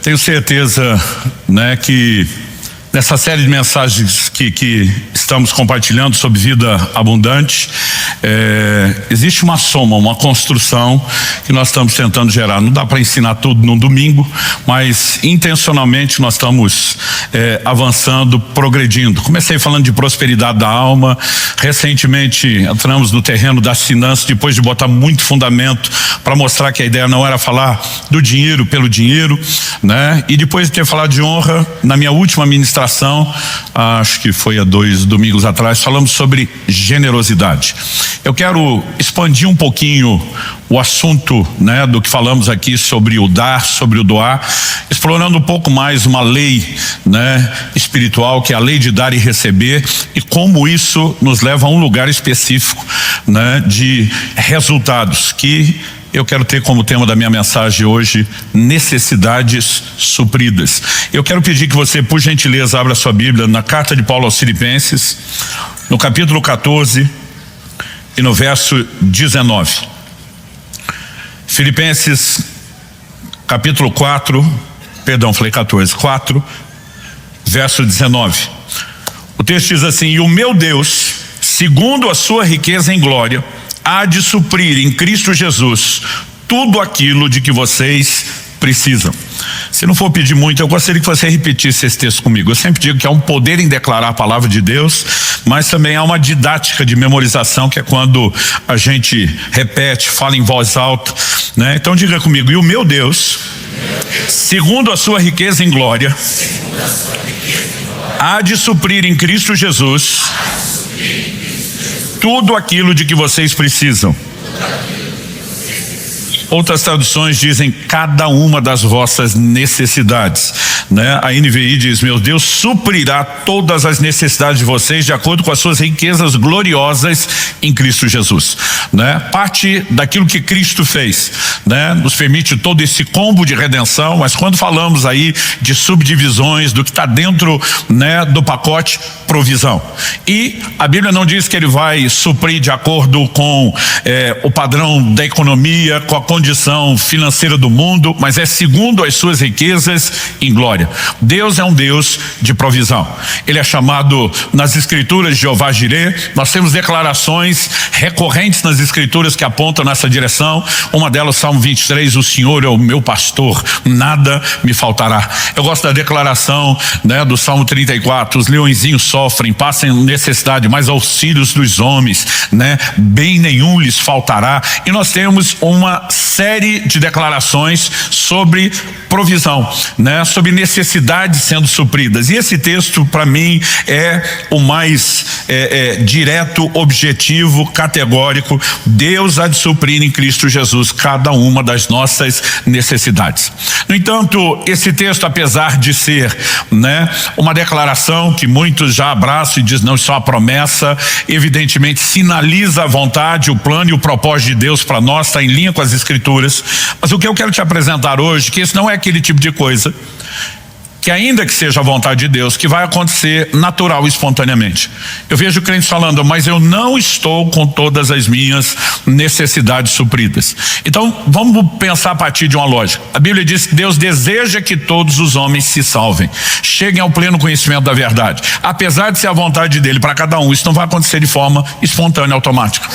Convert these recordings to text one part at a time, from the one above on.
Tenho certeza, né, que nessa série de mensagens que estamos compartilhando sobre vida abundante, existe uma soma, uma construção que nós estamos tentando gerar. Não dá para ensinar tudo num domingo, mas intencionalmente nós estamos avançando, progredindo. Comecei falando de prosperidade da alma, recentemente entramos no terreno das finanças, depois de botar muito fundamento para mostrar que a ideia não era falar do dinheiro pelo dinheiro, né? E depois de ter falado de honra, na minha última ministração, acho que foi há 2 domingos atrás, falamos sobre generosidade. Eu quero expandir um pouquinho o assunto, né, do que falamos aqui sobre o dar, sobre o doar, explorando um pouco mais uma lei, né, espiritual, que é a lei de dar e receber, e como isso nos leva a um lugar específico, né, de resultados que eu quero ter como tema da minha mensagem hoje: necessidades supridas. Eu quero pedir que você, por gentileza, abra sua Bíblia na carta de Paulo aos Filipenses, no capítulo 14 e no verso 19. Filipenses capítulo 4, falei 14, 4, verso 19. O texto diz assim: e o meu Deus, segundo a sua riqueza em glória, há de suprir em Cristo Jesus tudo aquilo de que vocês precisam. Se não for pedir muito, eu gostaria que você repetisse esse texto comigo. Eu sempre digo que há um poder em declarar a palavra de Deus, mas também há uma didática de memorização, que é quando a gente repete, fala em voz alta, né? Então diga comigo: e o meu Deus, segundo a sua riqueza em glória, há de suprir em Cristo Jesus tudo aquilo de que vocês precisam. Outras traduções dizem cada uma das vossas necessidades, né? A NVI diz: meu Deus suprirá todas as necessidades de vocês de acordo com as suas riquezas gloriosas em Cristo Jesus, né? Parte daquilo que Cristo fez, né, nos permite todo esse combo de redenção. Mas quando falamos aí de subdivisões do que está dentro, né, do pacote, provisão. E a Bíblia não diz que ele vai suprir de acordo com o padrão da economia, com a condição financeira do mundo, mas é segundo as suas riquezas em glória. Deus é um Deus de provisão. Ele é chamado nas escrituras de Jeová Jireh. Nós temos declarações recorrentes nas escrituras que apontam nessa direção. Uma delas, Salmo 23, o Senhor é o meu pastor, nada me faltará. Eu gosto da declaração, né, do Salmo 34, os leõezinhos sofrem, passam necessidade, mas aos filhos dos homens, né, bem nenhum lhes faltará. E nós temos uma série de declarações sobre provisão, né, sobre necessidades sendo supridas. E esse texto, para mim, é o mais direto, objetivo, categórico. Deus há de suprir em Cristo Jesus cada uma das nossas necessidades. No entanto, esse texto, apesar de ser, né, uma declaração que muitos já abraçam e dizem: não, isso é uma promessa, evidentemente sinaliza a vontade, o plano e o propósito de Deus para nós, está em linha com as escrituras. Mas o que eu quero te apresentar hoje, que esse não é aquele tipo de coisa que, ainda que seja a vontade de Deus, que vai acontecer natural e espontaneamente. Eu vejo crentes falando: mas eu não estou com todas as minhas necessidades supridas. Então vamos pensar a partir de uma lógica. A Bíblia diz que Deus deseja que todos os homens se salvem, cheguem ao pleno conhecimento da verdade. Apesar de ser a vontade dele para cada um, isso não vai acontecer de forma espontânea, automática.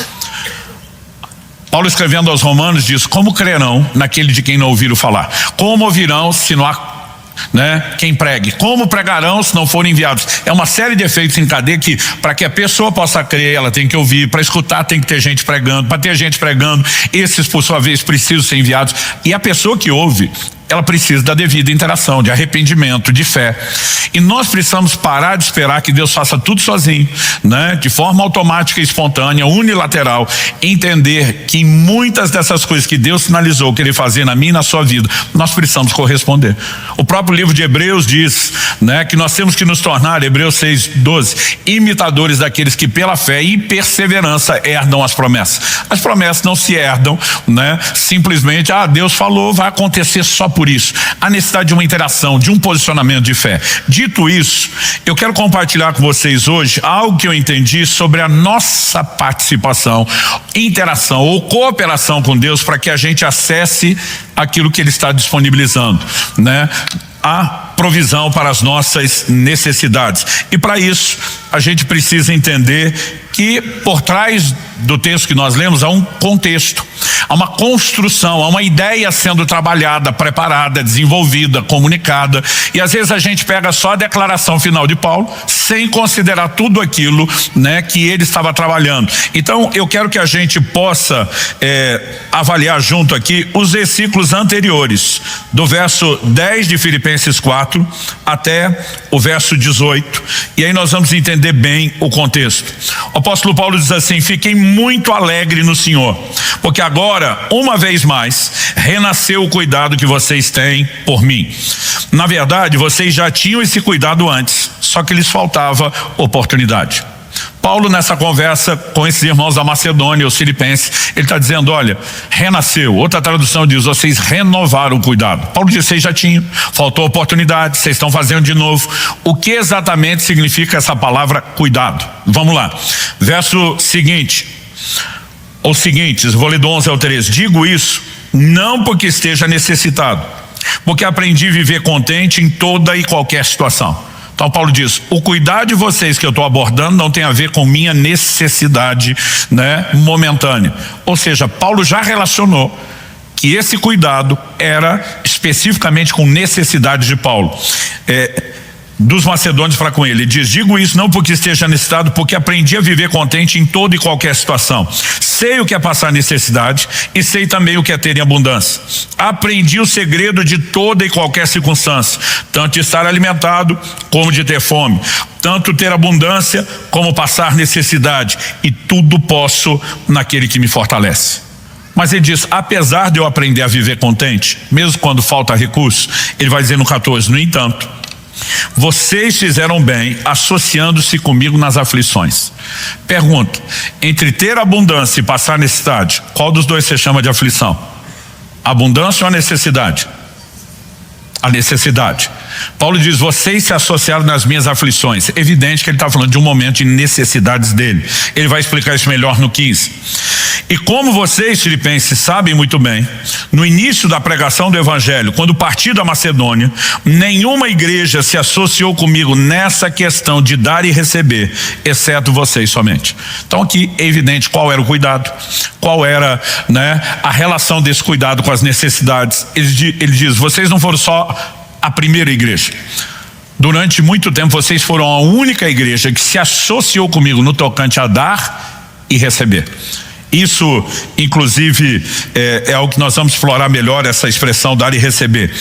Paulo, escrevendo aos Romanos, diz: como crerão naquele de quem não ouviram falar? Como ouvirão se não há, né, quem pregue? Como pregarão se não forem enviados? É uma série de efeitos em cadeia que, para que a pessoa possa crer, ela tem que ouvir. Para escutar, tem que ter gente pregando. Para ter gente pregando, esses, por sua vez, precisam ser enviados. E a pessoa que ouve, ela precisa da devida interação, de arrependimento, de fé. E nós precisamos parar de esperar que Deus faça tudo sozinho, né? De forma automática, espontânea, unilateral. Entender que em muitas dessas coisas que Deus sinalizou querer fazer na minha e na sua vida, nós precisamos corresponder. O próprio livro de Hebreus diz, né, que nós temos que nos tornar, Hebreus 6:12, imitadores daqueles que pela fé e perseverança herdam as promessas. As promessas não se herdam, né, simplesmente: Deus falou, vai acontecer só por isso. Há necessidade de uma interação, de um posicionamento de fé. Dito isso, eu quero compartilhar com vocês hoje algo que eu entendi sobre a nossa participação, interação ou cooperação com Deus para que a gente acesse aquilo que Ele está disponibilizando, né? A provisão para as nossas necessidades. E para isso, a gente precisa entender que por trás do texto que nós lemos há um contexto, há uma construção, há uma ideia sendo trabalhada, preparada, desenvolvida, comunicada, e às vezes a gente pega só a declaração final de Paulo sem considerar tudo aquilo, né, que ele estava trabalhando. Então eu quero que a gente possa avaliar junto aqui os versículos anteriores, do verso 10 de Filipenses 4 até o verso 18, e aí nós vamos entender bem o contexto. O apóstolo Paulo diz assim: fiquei muito alegre no Senhor, porque agora, uma vez mais, renasceu o cuidado que vocês têm por mim. Na verdade, vocês já tinham esse cuidado antes, só que lhes faltava oportunidade. Paulo, nessa conversa com esses irmãos da Macedônia, os filipenses, ele está dizendo: olha, renasceu. Outra tradução diz: vocês renovaram o cuidado. Paulo diz: vocês já tinham, faltou oportunidade, vocês estão fazendo de novo. O que exatamente significa essa palavra cuidado? Vamos lá, verso seguinte, os seguintes, vou ler do 11 ao 13. Digo isso não porque esteja necessitado, porque aprendi a viver contente em toda e qualquer situação. Então Paulo diz: o cuidado de vocês que eu estou abordando não tem a ver com minha necessidade, né, momentânea. Ou seja, Paulo já relacionou que esse cuidado era especificamente com necessidade de Paulo, dos macedônios para com ele. Ele diz: digo isso não porque esteja necessitado, porque aprendi a viver contente em toda e qualquer situação. Sei o que é passar necessidade e sei também o que é ter em abundância. Aprendi o segredo de toda e qualquer circunstância, tanto de estar alimentado como de ter fome, tanto ter abundância como passar necessidade, e tudo posso naquele que me fortalece. Mas ele diz: apesar de eu aprender a viver contente, mesmo quando falta recurso, ele vai dizer no 14, no entanto, vocês fizeram bem associando-se comigo nas aflições. Pergunto: entre ter abundância e passar necessidade, qual dos dois você chama de aflição? Abundância ou a necessidade? A necessidade. Paulo diz: vocês se associaram nas minhas aflições. Evidente que ele está falando de um momento de necessidades dele. Ele vai explicar isso melhor no 15. E como vocês, filipenses, sabem muito bem, no início da pregação do evangelho, quando parti da Macedônia, nenhuma igreja se associou comigo nessa questão de dar e receber, exceto vocês somente. Então aqui é evidente qual era o cuidado, qual era, né, a relação desse cuidado com as necessidades. Ele diz: vocês não foram só a primeira igreja. Durante muito tempo vocês foram a única igreja que se associou comigo no tocante a dar e receber. Isso, inclusive, é algo que nós vamos explorar melhor, essa expressão dar e receber.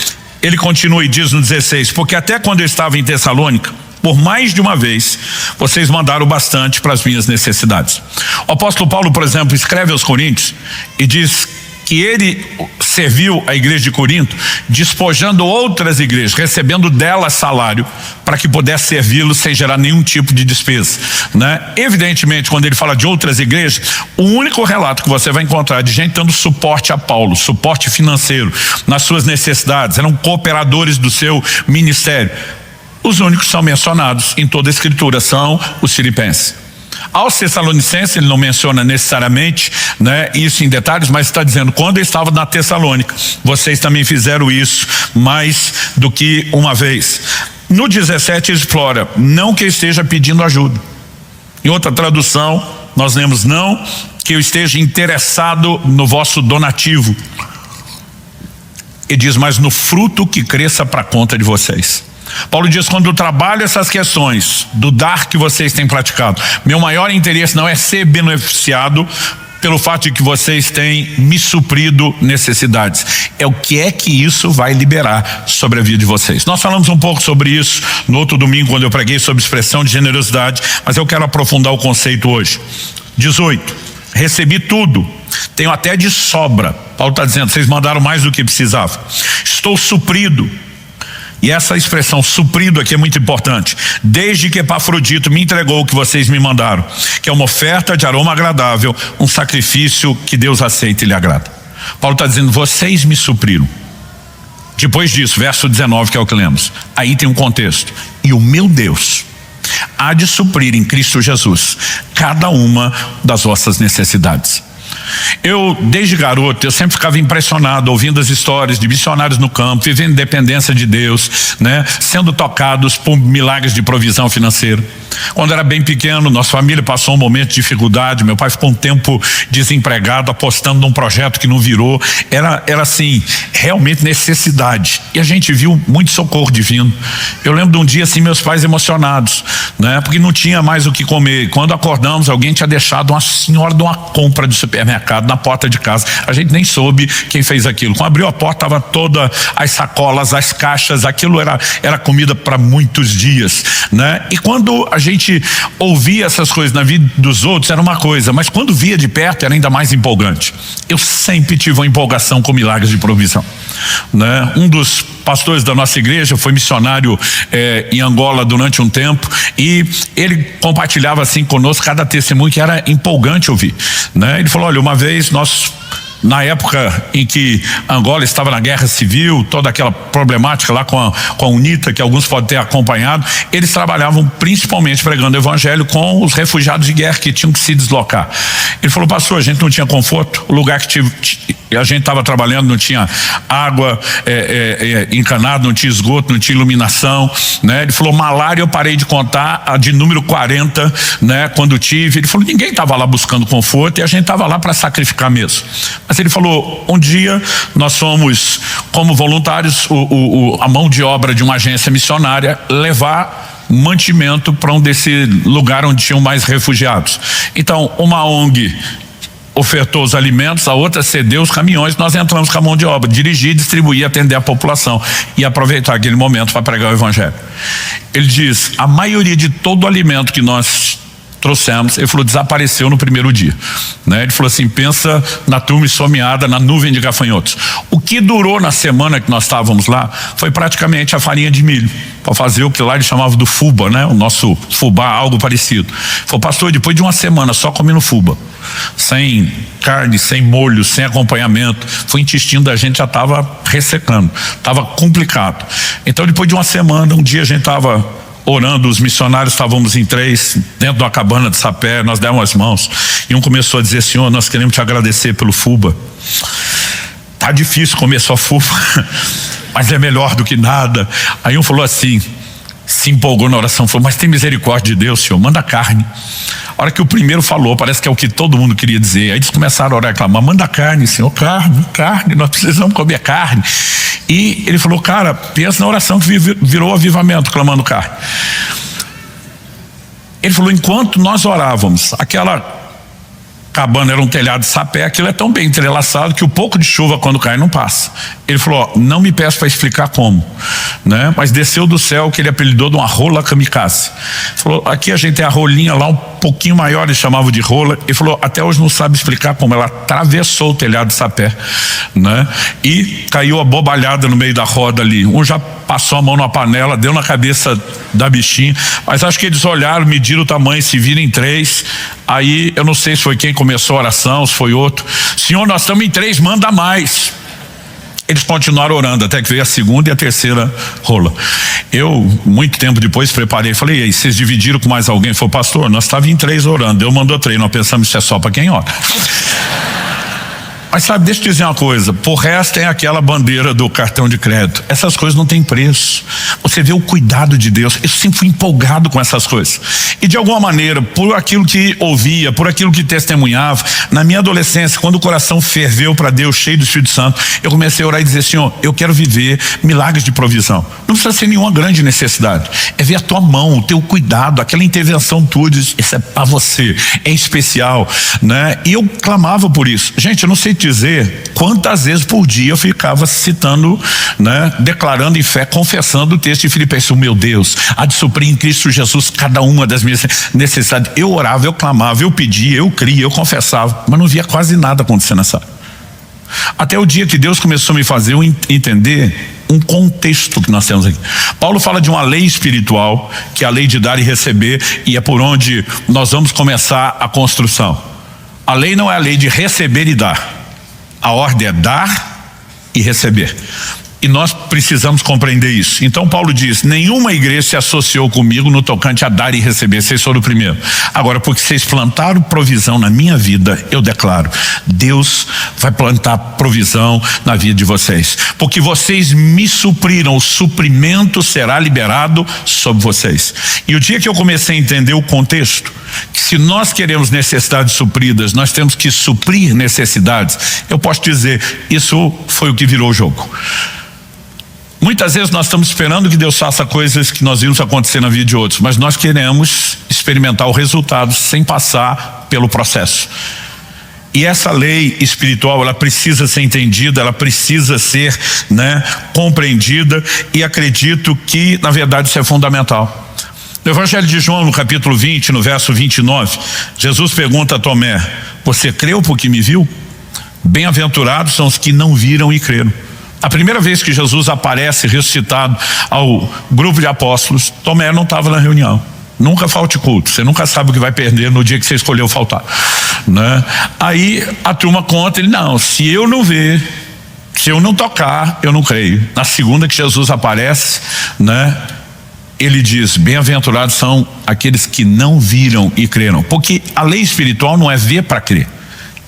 Ele continua e diz no 16: porque até quando eu estava em Tessalônica, por mais de uma vez, vocês mandaram bastante para as minhas necessidades. O apóstolo Paulo, por exemplo, escreve aos Coríntios e diz que ele serviu a igreja de Corinto despojando outras igrejas, recebendo delas salário para que pudesse servi-los sem gerar nenhum tipo de despesa, né? Evidentemente, quando ele fala de outras igrejas, o único relato que você vai encontrar de gente dando suporte a Paulo, suporte financeiro nas suas necessidades, eram cooperadores do seu ministério. Os únicos que são mencionados em toda a escritura são os filipenses. Aos Tessalonicenses ele não menciona necessariamente, né, isso em detalhes, mas está dizendo: quando eu estava na Tessalônica, vocês também fizeram isso mais do que uma vez. No 17 ele explora: não que eu esteja pedindo ajuda. Em outra tradução nós lemos: não que eu esteja interessado no vosso donativo. Ele diz: mas no fruto que cresça para a conta de vocês. Paulo diz: quando eu trabalho essas questões do dar que vocês têm praticado, meu maior interesse não é ser beneficiado pelo fato de que vocês têm me suprido necessidades, é o que é que isso vai liberar sobre a vida de vocês. Nós falamos um pouco sobre isso no outro domingo, quando eu preguei sobre expressão de generosidade, mas eu quero aprofundar o conceito hoje. 18, recebi tudo, tenho até de sobra. Paulo está dizendo: vocês mandaram mais do que precisava. Estou suprido. E essa expressão suprido aqui é muito importante. Desde que Epafrodito me entregou o que vocês me mandaram, que é uma oferta de aroma agradável, um sacrifício que Deus aceita e lhe agrada. Paulo está dizendo: vocês me supriram. Depois disso, verso 19, que é o que lemos, aí tem um contexto. E o meu Deus há de suprir em Cristo Jesus cada uma das vossas necessidades. Eu, desde garoto, eu sempre ficava impressionado ouvindo as histórias de missionários no campo, vivendo dependência de Deus, né? Sendo tocados por milagres de provisão financeira. Quando era bem pequeno, nossa família passou um momento de dificuldade, meu pai ficou um tempo desempregado, apostando num projeto que não virou. Era assim, realmente necessidade. E a gente viu muito socorro divino. Eu lembro de um dia assim, meus pais emocionados, né? Porque não tinha mais o que comer. Quando acordamos, alguém tinha deixado uma senhora de uma compra de supermercado na porta de casa. A gente nem soube quem fez aquilo. Quando abriu a porta, estava toda as sacolas, as caixas, aquilo era comida para muitos dias, né? E quando a gente ouvia essas coisas na vida dos outros, era uma coisa, mas quando via de perto era ainda mais empolgante. Eu sempre tive uma empolgação com milagres de provisão, né? Um dos pastores da nossa igreja foi missionário em Angola durante um tempo, e ele compartilhava assim conosco cada testemunho que era empolgante ouvir, né? Ele falou: olha, uma vez nós, na época em que Angola estava na guerra civil, toda aquela problemática lá com a UNITA, que alguns podem ter acompanhado, eles trabalhavam principalmente pregando o evangelho com os refugiados de guerra que tinham que se deslocar. Ele falou: pastor, a gente não tinha conforto, o lugar que a gente estava trabalhando não tinha água encanada, não tinha esgoto, não tinha iluminação, né? Ele falou: malária eu parei de contar, a de número 40, né? Quando tive. Ele falou: ninguém estava lá buscando conforto e a gente estava lá para sacrificar mesmo. Mas ele falou: um dia nós fomos, como voluntários, a mão de obra de uma agência missionária, levar mantimento para desse lugar onde tinham mais refugiados. Então, uma ONG ofertou os alimentos, a outra cedeu os caminhões, nós entramos com a mão de obra, dirigir, distribuir, atender a população e aproveitar aquele momento para pregar o evangelho. Ele diz: a maioria de todo o alimento que nós trouxemos, ele falou, desapareceu no primeiro dia, né? Ele falou assim: pensa na turma esfomeada, na nuvem de gafanhotos. O que durou na semana que nós estávamos lá foi praticamente a farinha de milho, para fazer o que lá eles chamavam do fubá, né? O nosso fubá, algo parecido. Ele falou: pastor, depois de uma semana só comendo fubá, sem carne, sem molho, sem acompanhamento, o intestino da gente já estava ressecando, estava complicado. Então, depois de uma semana, um dia a gente estava orando, os missionários, estávamos em 3 dentro de uma cabana de sapé, nós demos as mãos e um começou a dizer: Senhor, nós queremos te agradecer pelo fubá. Tá difícil comer só fubá, mas é melhor do que nada. Aí um falou assim, se empolgou na oração, falou: mas tem misericórdia de Deus, Senhor, manda carne. A hora que o primeiro falou, parece que é o que todo mundo queria dizer. Aí eles começaram a orar e reclamar: manda carne, Senhor, carne, nós precisamos comer carne. E ele falou: cara, pensa na oração que virou avivamento, clamando carne. Ele falou: enquanto nós orávamos, aquela cabana era um telhado de sapé, aquilo é tão bem entrelaçado que o pouco de chuva quando cai não passa. Ele falou: ó, não me peço para explicar como, né? Mas desceu do céu, que ele apelidou de uma rola kamikaze. Ele falou: aqui a gente tem a rolinha lá um pouquinho maior, eles chamavam de rola. Ele falou: até hoje não sabe explicar como ela atravessou o telhado de sapé, né? E caiu abobalhada no meio da roda ali. Um já passou a mão na panela, deu na cabeça da bichinha, mas acho que eles olharam, mediram o tamanho, se viram em 3. Aí eu não sei se foi quem começou a oração, se foi outro: Senhor, nós estamos em 3, manda mais. Eles continuaram orando até que veio a segunda e a terceira rola. Eu, muito tempo depois, preparei, falei: e aí, vocês dividiram com mais alguém? Ele falou: pastor, nós estávamos em 3 orando, Deus mandou 3, nós pensamos que isso é só para quem ora. Mas sabe, deixa eu te dizer uma coisa, por resto tem aquela bandeira do cartão de crédito. Essas coisas não têm preço. Você vê o cuidado de Deus. Eu sempre fui empolgado com essas coisas. E de alguma maneira, por aquilo que ouvia, por aquilo que testemunhava, na minha adolescência, quando o coração ferveu para Deus, cheio do Espírito Santo, eu comecei a orar e dizer: Senhor, eu quero viver milagres de provisão. Não precisa ser nenhuma grande necessidade. É ver a tua mão, o teu cuidado, aquela intervenção tua, diz: isso é para você, é especial, né? E eu clamava por isso. Gente, eu não sei dizer quantas vezes por dia eu ficava citando, né, declarando em fé, confessando o texto de Filipenses: o meu Deus há de suprir em Cristo Jesus cada uma das minhas necessidades. Eu orava, eu clamava, eu pedia, eu cria, eu confessava, mas não via quase nada acontecer nessa área. Até o dia que Deus começou a me fazer entender um contexto que nós temos aqui. Paulo fala de uma lei espiritual, que é a lei de dar e receber, e é por onde nós vamos começar a construção. A lei não é a lei de receber e dar. A ordem é dar e receber. E nós precisamos compreender isso. Então Paulo diz, nenhuma igreja se associou comigo no tocante a dar e receber. Vocês foram o primeiro. Agora, porque vocês plantaram provisão na minha vida, eu declaro, Deus vai plantar provisão na vida de vocês. Porque vocês me supriram, o suprimento será liberado sobre vocês. E o dia que eu comecei a entender o contexto, que se nós queremos necessidades supridas, nós temos que suprir necessidades, eu posso dizer, isso foi o que virou o jogo. Muitas vezes nós estamos esperando que Deus faça coisas que nós vimos acontecer na vida de outros, mas nós queremos experimentar o resultado sem passar pelo processo. E essa lei espiritual, ela precisa ser entendida, ela precisa ser, compreendida, e acredito que, na verdade, isso é fundamental. No Evangelho de João, no capítulo 20, no verso 29, Jesus pergunta a Tomé, você creu porque me viu? Bem-aventurados são os que não viram e creram. A primeira vez que Jesus aparece ressuscitado ao grupo de apóstolos, Tomé não estava na reunião. Nunca falte culto, você nunca sabe o que vai perder no dia que você escolheu faltar, Aí a turma conta, ele, não, se eu não ver, se eu não tocar, eu não creio. Na segunda que Jesus aparece, ele diz, bem-aventurados são aqueles que não viram e creram. Porque a lei espiritual não é ver para crer,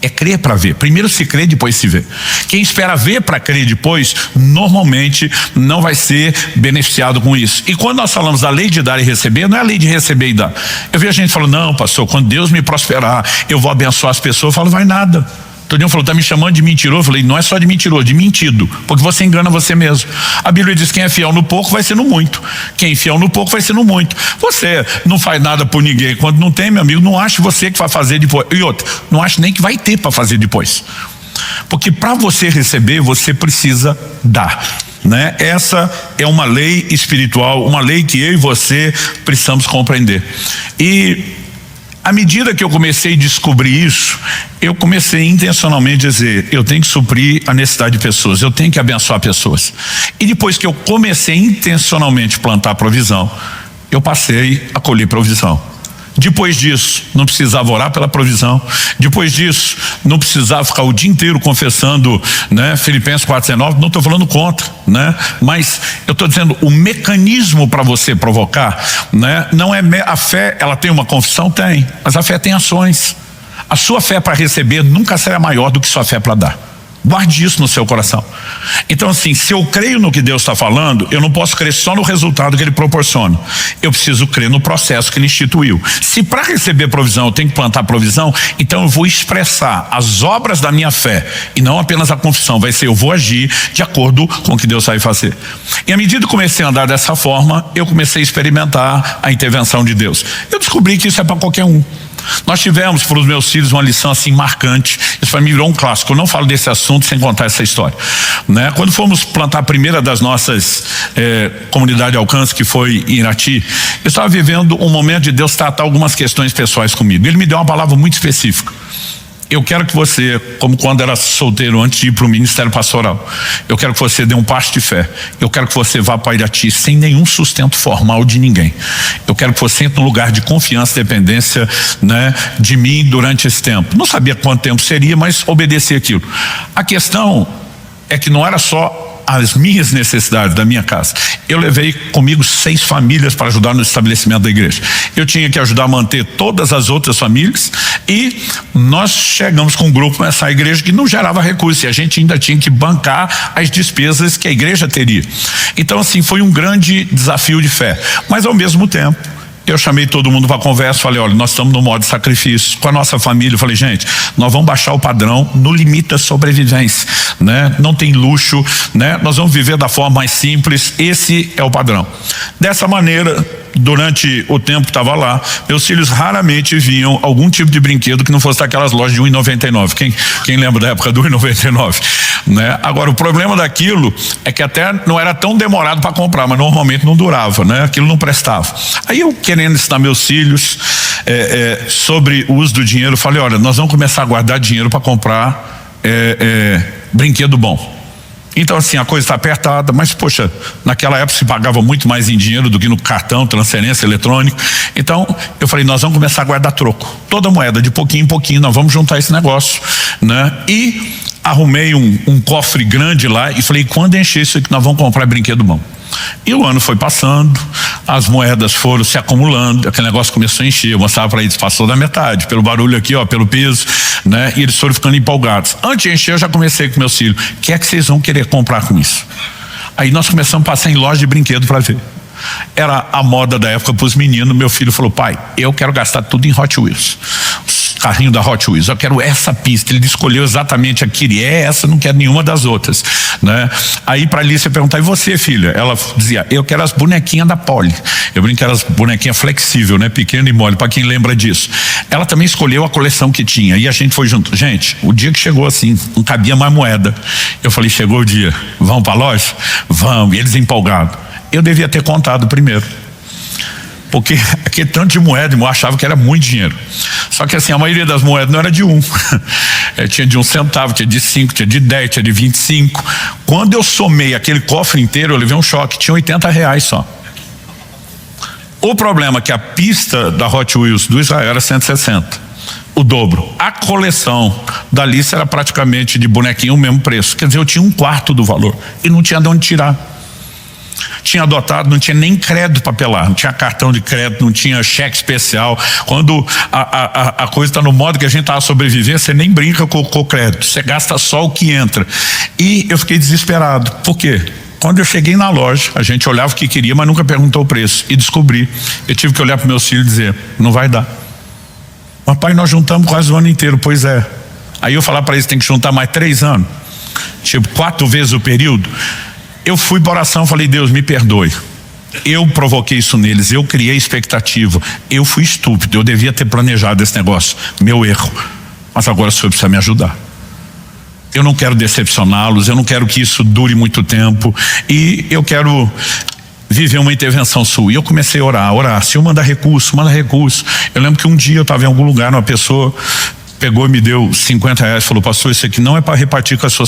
é crer para ver. Primeiro se crê, depois se vê. Quem espera ver para crer depois, normalmente não vai ser beneficiado com isso. E quando nós falamos da lei de dar e receber, não é a lei de receber e dar. Eu vi a gente falando, não, pastor, quando Deus me prosperar, eu vou abençoar as pessoas. Eu falo, vai nada. Todo mundo falou, tá me chamando de mentiroso? Eu falei, não é só de mentiroso, de mentido, porque você engana você mesmo. A Bíblia diz, quem é fiel no pouco vai ser no muito. Quem é fiel no pouco vai ser no muito. Você não faz nada por ninguém quando não tem, meu amigo, não ache você que vai fazer depois. E outra, não ache nem que vai ter para fazer depois. Porque para você receber, você precisa dar. Essa é uma lei espiritual, uma lei que eu e você precisamos compreender. E à medida que eu comecei a descobrir isso, eu comecei intencionalmente a dizer, eu tenho que suprir a necessidade de pessoas, eu tenho que abençoar pessoas. E depois que eu comecei intencionalmente a plantar provisão, eu passei a colher provisão. Depois disso, não precisava orar pela provisão. Depois disso, não precisava ficar o dia inteiro confessando, Filipenses 4:19. Não estou falando contra, mas eu estou dizendo, o mecanismo para você provocar, não é a fé. Ela tem uma confissão? Tem, mas a fé tem ações. A sua fé para receber nunca será maior do que sua fé para dar. Guarde isso no seu coração. Então assim, se eu creio no que Deus está falando, eu não posso crer só no resultado que Ele proporciona. Eu preciso crer no processo que Ele instituiu. Se para receber provisão eu tenho que plantar provisão, então eu vou expressar as obras da minha fé e não apenas a confissão. Vai ser, eu vou agir de acordo com o que Deus vai fazer. E à medida que comecei a andar dessa forma, eu comecei a experimentar a intervenção de Deus. Eu descobri que isso é para qualquer um. Nós tivemos para os meus filhos uma lição assim marcante. Isso para mim virou um clássico. Eu não falo desse assunto sem contar essa história, Quando fomos plantar a primeira das nossas comunidade de alcance, que foi em Irati, eu estava vivendo um momento de Deus tratar algumas questões pessoais comigo. Ele me deu uma palavra muito específica. Eu quero que você, como quando era solteiro antes de ir para o ministério pastoral, eu quero que você dê um passo de fé. Eu quero que você vá para Irati sem nenhum sustento formal de ninguém. Eu quero que você entre num lugar de confiança e dependência, de mim durante esse tempo. Não sabia quanto tempo seria, mas obedeci aquilo. A questão é que não era só as minhas necessidades da minha casa. Eu levei comigo 6 famílias para ajudar no estabelecimento da igreja. Eu tinha que ajudar a manter todas as outras famílias e nós chegamos com um grupo nessa igreja que não gerava recursos e a gente ainda tinha que bancar as despesas que a igreja teria. Então assim, foi um grande desafio de fé, mas ao mesmo tempo eu chamei todo mundo para conversa, falei, olha, nós estamos no modo de sacrifício com a nossa família. Eu falei, gente, nós vamos baixar o padrão no limite da sobrevivência, não tem luxo, nós vamos viver da forma mais simples, esse é o padrão. Dessa maneira, durante o tempo que estava lá, meus filhos raramente vinham algum tipo de brinquedo que não fosse daquelas lojas de R$1,99. Quem lembra da época do R$1,99? Agora, o problema daquilo é que até não era tão demorado para comprar, mas normalmente não durava, aquilo não prestava. Aí eu, querendo ensinar meus filhos sobre o uso do dinheiro, falei, olha, nós vamos começar a guardar dinheiro para comprar brinquedo bom. Então assim, a coisa está apertada, mas poxa, naquela época se pagava muito mais em dinheiro do que no cartão, transferência eletrônica. Então eu falei, nós vamos começar a guardar troco, toda moeda, de pouquinho em pouquinho, nós vamos juntar esse negócio, né? E arrumei um cofre grande lá e falei, quando encher isso aqui nós vamos comprar brinquedo bom. E o ano foi passando, as moedas foram se acumulando, aquele negócio começou a encher. Eu mostrava para eles, passou da metade, pelo barulho aqui, ó, pelo peso, né? E eles foram ficando empolgados. Antes de encher, eu já comecei com meus filhos, o que é que vocês vão querer comprar com isso? Aí nós começamos a passar em loja de brinquedo para ver. Era a moda da época para os meninos. Meu filho falou, pai, eu quero gastar tudo em Hot Wheels, carrinho da Hot Wheels, eu quero essa pista. Ele escolheu exatamente a que queria, essa, não quero nenhuma das outras, né? Aí para Alice eu perguntava, e você, filha? Ela dizia, eu quero as bonequinhas da Polly. Eu brinco que eram as bonequinhas flexíveis, né? Pequena e mole, para quem lembra disso. Ela também escolheu a coleção que tinha e a gente foi junto. Gente, o dia que chegou assim, não cabia mais moeda. Eu falei, chegou o dia, vamos para a loja? Vamos. E eles empolgados. Eu devia ter contado primeiro, porque aquele tanto de moeda eu achava que era muito dinheiro. Só que assim, a maioria das moedas não era de um. Tinha de 1 centavo, tinha de 5, tinha de 10, tinha de 25. Quando eu somei aquele cofre inteiro, eu levei um choque, tinha R$80 só. O problema é que a pista da Hot Wheels do Israel era 160, o dobro. A coleção da Alice era praticamente de bonequinho o mesmo preço, quer dizer, eu tinha 1/4 do valor e não tinha de onde tirar. Tinha adotado, não tinha nem crédito para apelar, não tinha cartão de crédito, não tinha cheque especial. Quando a coisa está no modo que a gente está a sobreviver, você nem brinca com o crédito, você gasta só o que entra. E eu fiquei desesperado. Por quê? Quando eu cheguei na loja, a gente olhava o que queria, mas nunca perguntou o preço. E descobri, eu tive que olhar para meus filhos e dizer, não vai dar. Mas pai, nós juntamos quase o ano inteiro. Pois é. Aí eu falar para eles, tem que juntar mais 3 anos, tipo 4 vezes o período. Eu fui para oração, falei, Deus, me perdoe. Eu provoquei isso neles, eu criei expectativa. Eu fui estúpido, eu devia ter planejado esse negócio. Meu erro. Mas agora o senhor precisa me ajudar. Eu não quero decepcioná-los, eu não quero que isso dure muito tempo. E eu quero viver uma intervenção sua. E eu comecei a orar. Se eu mandar recurso, manda recurso. Eu lembro que um dia eu estava em algum lugar, uma pessoa pegou e me deu R$50, falou, pastor, isso aqui não é para repartir com a sua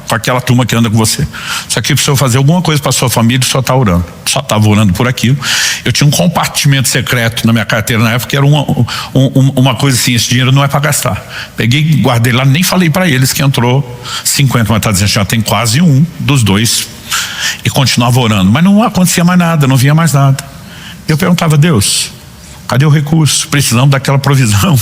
com aquela turma que anda com você. Isso aqui precisa fazer alguma coisa para sua família, só está orando. Só estava orando por aquilo. Eu tinha um compartimento secreto na minha carteira na época, que era uma coisa assim, esse dinheiro não é para gastar. Peguei, guardei lá, nem falei para eles que entrou 50, mas está dizendo, já tem quase um dos dois. E continuava orando, mas não acontecia mais nada, não vinha mais nada. Eu perguntava, Deus, cadê o recurso? Precisamos daquela provisão.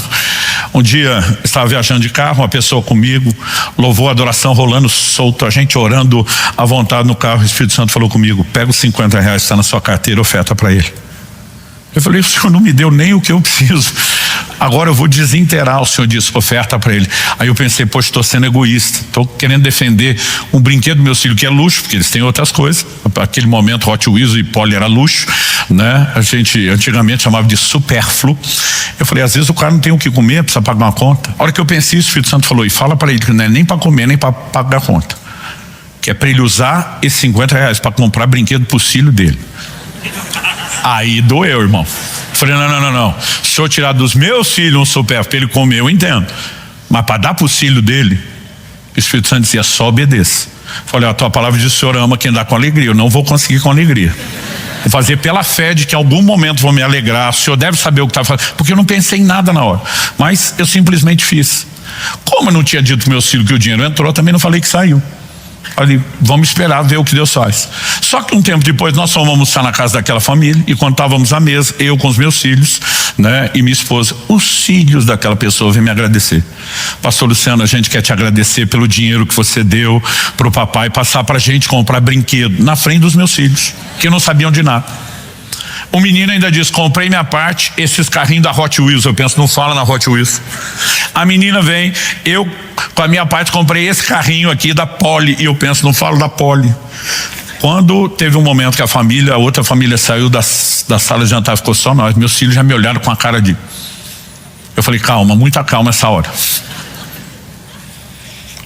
Um dia estava viajando de carro, uma pessoa comigo, louvou a adoração rolando solto, a gente orando à vontade no carro. O Espírito Santo falou comigo, pega os R$50 que está na sua carteira, oferta para ele. Eu falei, o senhor não me deu nem o que eu preciso, agora eu vou desinteirar. O senhor disse, oferta para ele. Aí eu pensei, poxa, estou sendo egoísta, estou querendo defender um brinquedo do meu filho que é luxo, porque eles têm outras coisas. Naquele momento Hot Wheels e Polly era luxo, né? A gente antigamente chamava de supérfluo. Eu falei, às vezes o cara não tem o que comer, precisa pagar uma conta. A hora que eu pensei, o Espírito Santo falou, e fala para ele que não é nem para comer, nem para pagar a conta, que é para ele usar esses R$50 para comprar brinquedo pro filho dele. Aí doeu, irmão. Falei, não. Se eu tirar dos meus filhos um supérfluo para ele comer, eu entendo. Mas para dar pro filho dele, o Espírito Santo dizia, só obedeça. Falei, a tua palavra diz, o senhor ama quem dá com alegria. Eu não vou conseguir com alegria. Vou fazer pela fé de que em algum momento vou me alegrar. O senhor deve saber o que está fazendo. Porque eu não pensei em nada na hora. Mas eu simplesmente fiz. Como eu não tinha dito para meus filhos que o dinheiro entrou, também não falei que saiu. Falei, vamos esperar ver o que Deus faz. Só que um tempo depois nós fomos almoçar na casa daquela família, e quando estávamos à mesa, eu com os meus filhos, né, e minha esposa, os filhos daquela pessoa vêm me agradecer. Pastor Luciano, a gente quer te agradecer pelo dinheiro que você deu para o papai passar para a gente comprar brinquedo na frente dos meus filhos, que não sabiam de nada. O menino ainda diz, comprei minha parte, esses carrinhos da Hot Wheels. Eu penso, não fala na Hot Wheels. A menina vem, eu com a minha parte comprei esse carrinho aqui da Polly, e eu penso, não falo da Polly. Quando teve um momento que a outra família saiu da sala de jantar, ficou só nós, meus filhos já me olharam com a cara de... Eu falei, calma, muita calma essa hora.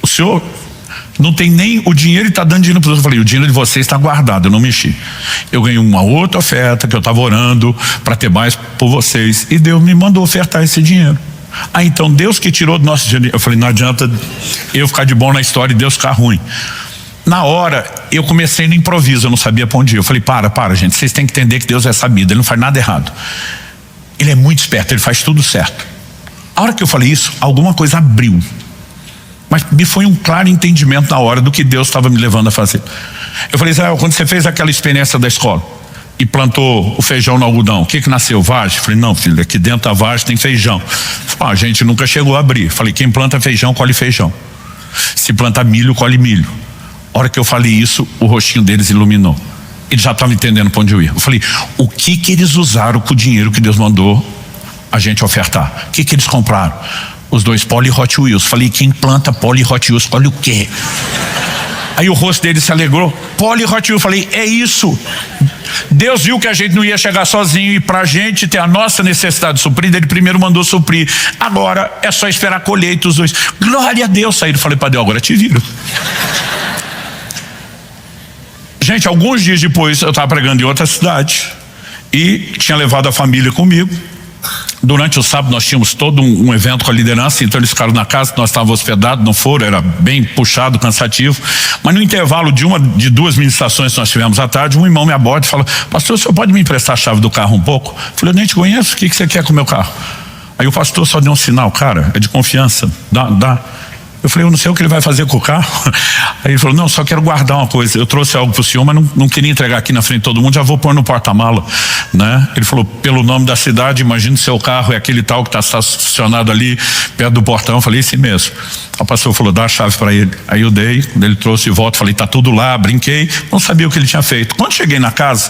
O senhor não tem nem o dinheiro e está dando dinheiro para os outros. Eu falei, o dinheiro de vocês está guardado, eu não mexi. Eu ganhei uma outra oferta que eu estava orando para ter mais por vocês, e Deus me mandou ofertar esse dinheiro. Então Deus que tirou do nosso dinheiro. Eu falei, não adianta eu ficar de bom na história e Deus ficar ruim. Na hora, eu comecei no improviso, eu não sabia pra onde ir. Eu falei, para, gente, vocês têm que entender que Deus é sabido, Ele não faz nada errado. Ele é muito esperto, Ele faz tudo certo. A hora que eu falei isso, alguma coisa abriu. Mas me foi um claro entendimento na hora do que Deus estava me levando a fazer. Eu falei, Israel, quando você fez aquela experiência da escola e plantou o feijão no algodão, o que nasceu? Vagem? Eu falei, não, filho, aqui dentro da vagem tem feijão. A gente nunca chegou a abrir. Eu falei, quem planta feijão, colhe feijão. Se planta milho, colhe milho. A hora que eu falei isso, o rostinho deles iluminou. Eles já estavam entendendo para onde eu ia. Eu falei, o que eles usaram com o dinheiro que Deus mandou a gente ofertar? O que eles compraram? Os 2 Poli Hot Wheels. Falei, quem planta Poli Hot Wheels, colhe o quê? Aí o rosto dele se alegrou. Poli Hot Wheels. Falei, é isso. Deus viu que a gente não ia chegar sozinho e pra gente ter a nossa necessidade suprida, Ele primeiro mandou suprir. Agora é só esperar a colheita os 2. Glória a Deus. Saíram. Falei para Deus, agora te viro. Gente, alguns dias depois eu estava pregando em outra cidade e tinha levado a família comigo. Durante o sábado nós tínhamos todo um evento com a liderança, então eles ficaram na casa, nós estávamos hospedados, não foram, era bem puxado, cansativo. Mas no intervalo de 2 ministrações que nós tivemos à tarde, um irmão me aborda e fala, pastor, o senhor pode me emprestar a chave do carro um pouco? Eu falei, eu nem te conheço, o que você quer com o meu carro? Aí o pastor só deu um sinal, cara, é de confiança, dá. Eu falei, eu não sei o que ele vai fazer com o carro. Aí ele falou, não, só quero guardar uma coisa. Eu trouxe algo para o senhor, mas não queria entregar aqui na frente de todo mundo, já vou pôr no porta-mala, né? Ele falou, pelo nome da cidade, imagina seu carro é aquele tal que está estacionado ali perto do portão. Eu falei, esse mesmo. O pastor falou, dá a chave para ele. Aí eu dei, quando ele trouxe de volta, falei, tá tudo lá, brinquei, não sabia o que ele tinha feito. Quando cheguei na casa,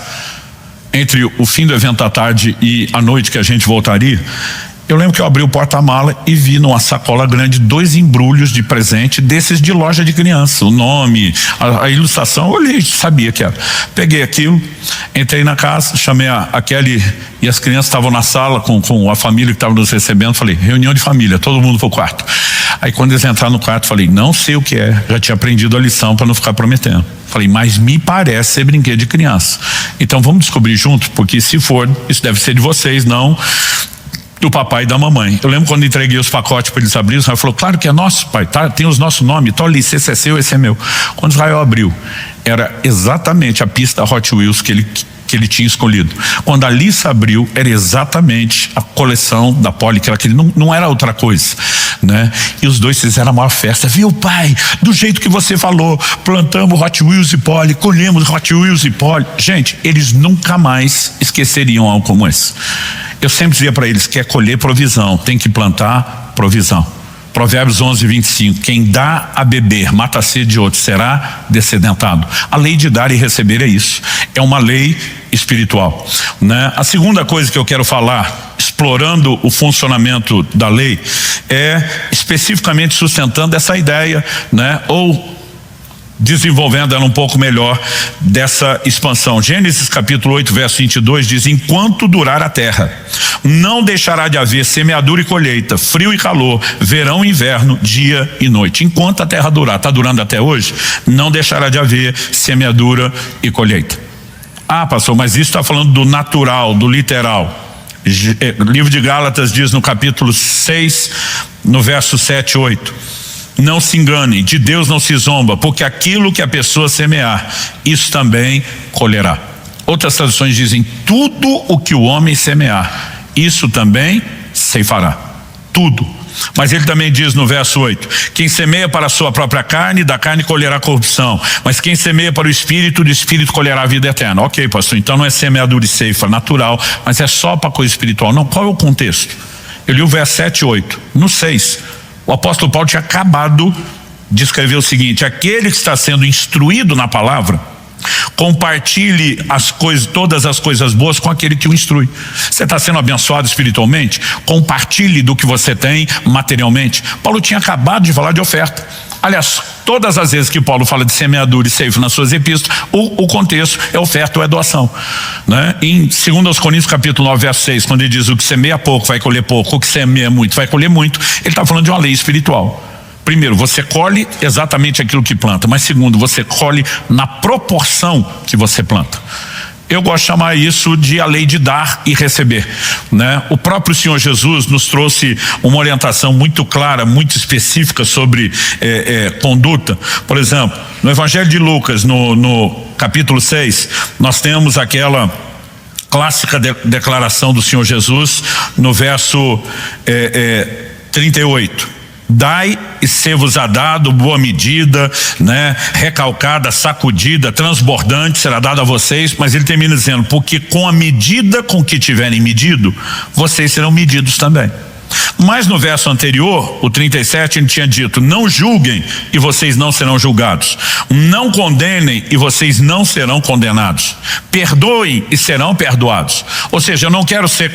entre o fim do evento à tarde e a noite que a gente voltaria, eu lembro que eu abri o porta-mala e vi numa sacola grande 2 embrulhos de presente desses de loja de criança. O nome, a ilustração, eu olhei, sabia que era. Peguei aquilo, entrei na casa, chamei a Kelly e as crianças estavam na sala com a família que estava nos recebendo. Falei, reunião de família, todo mundo pro quarto. Aí quando eles entraram no quarto, falei, não sei o que é, já tinha aprendido a lição para não ficar prometendo. Falei, mas me parece ser brinquedo de criança. Então vamos descobrir junto, porque se for, isso deve ser de vocês, não do papai e da mamãe. Eu lembro quando entreguei os pacotes para eles abrirem, Israel falou, claro que é nosso, pai, tá? Tem os nossos nomes, então ali, esse é seu, esse é meu. Quando Israel abriu, era exatamente a pista Hot Wheels que ele tinha escolhido. Quando a Alissa abriu, era exatamente a coleção da Poli, que não era outra coisa, né? E os 2 fizeram a maior festa. Viu, pai? Do jeito que você falou, plantamos Hot Wheels e Poli, colhemos Hot Wheels e Poli. Gente, eles nunca mais esqueceriam algo como esse. Eu sempre dizia para eles, quer colher provisão, tem que plantar provisão. Provérbios 11:25, quem dá a beber, mata a sede de outro, será descedentado. A lei de dar e receber é isso, é uma lei espiritual, né? A segunda coisa que eu quero falar, explorando o funcionamento da lei, é especificamente sustentando essa ideia, né? Ou desenvolvendo ela um pouco melhor dessa expansão. Gênesis capítulo 8, verso 22 diz, enquanto durar a terra, não deixará de haver semeadura e colheita, frio e calor, verão e inverno, dia e noite. Enquanto a terra durar, está durando até hoje, não deixará de haver semeadura e colheita. Ah, pastor, mas isso está falando do natural, do literal. O livro de Gálatas diz no capítulo 6, no verso 7 e 8, não se engane, de Deus não se zomba, porque aquilo que a pessoa semear, isso também colherá. Outras traduções dizem, tudo o que o homem semear, isso também ceifará. Tudo. Mas ele também diz no verso 8, quem semeia para a sua própria carne, da carne colherá corrupção, mas quem semeia para o Espírito, do Espírito colherá a vida eterna. Ok, pastor, então não é semeadura e ceifa natural, mas é só para coisa espiritual. Não, qual é o contexto? Eu li o verso 7 e 8, no 6, o apóstolo Paulo tinha acabado de escrever o seguinte, aquele que está sendo instruído na palavra, compartilhe as coisas, todas as coisas boas com aquele que o instrui. Você está sendo abençoado espiritualmente? Compartilhe do que você tem materialmente. Paulo tinha acabado de falar de oferta. Aliás, todas as vezes que Paulo fala de semeadura e ceifa nas suas epístolas, o contexto é oferta ou é doação, né? Em 2 Coríntios capítulo 9, verso 6, quando ele diz o que semeia pouco vai colher pouco, o que semeia muito vai colher muito, ele está falando de uma lei espiritual. Primeiro, você colhe exatamente aquilo que planta, mas segundo, você colhe na proporção que você planta. Eu gosto de chamar isso de a lei de dar e receber, né? O próprio Senhor Jesus nos trouxe uma orientação muito clara, muito específica sobre conduta. Por exemplo, no Evangelho de Lucas, no capítulo 6, nós temos aquela clássica declaração do Senhor Jesus no verso 38. Dai e ser-vos-á dado, boa medida, né, recalcada, sacudida, transbordante será dado a vocês, mas ele termina dizendo, porque com a medida com que tiverem medido, vocês serão medidos também. Mas no verso anterior, o 37, ele tinha dito, não julguem e vocês não serão julgados, não condenem e vocês não serão condenados, perdoem e serão perdoados. Ou seja, eu não quero ser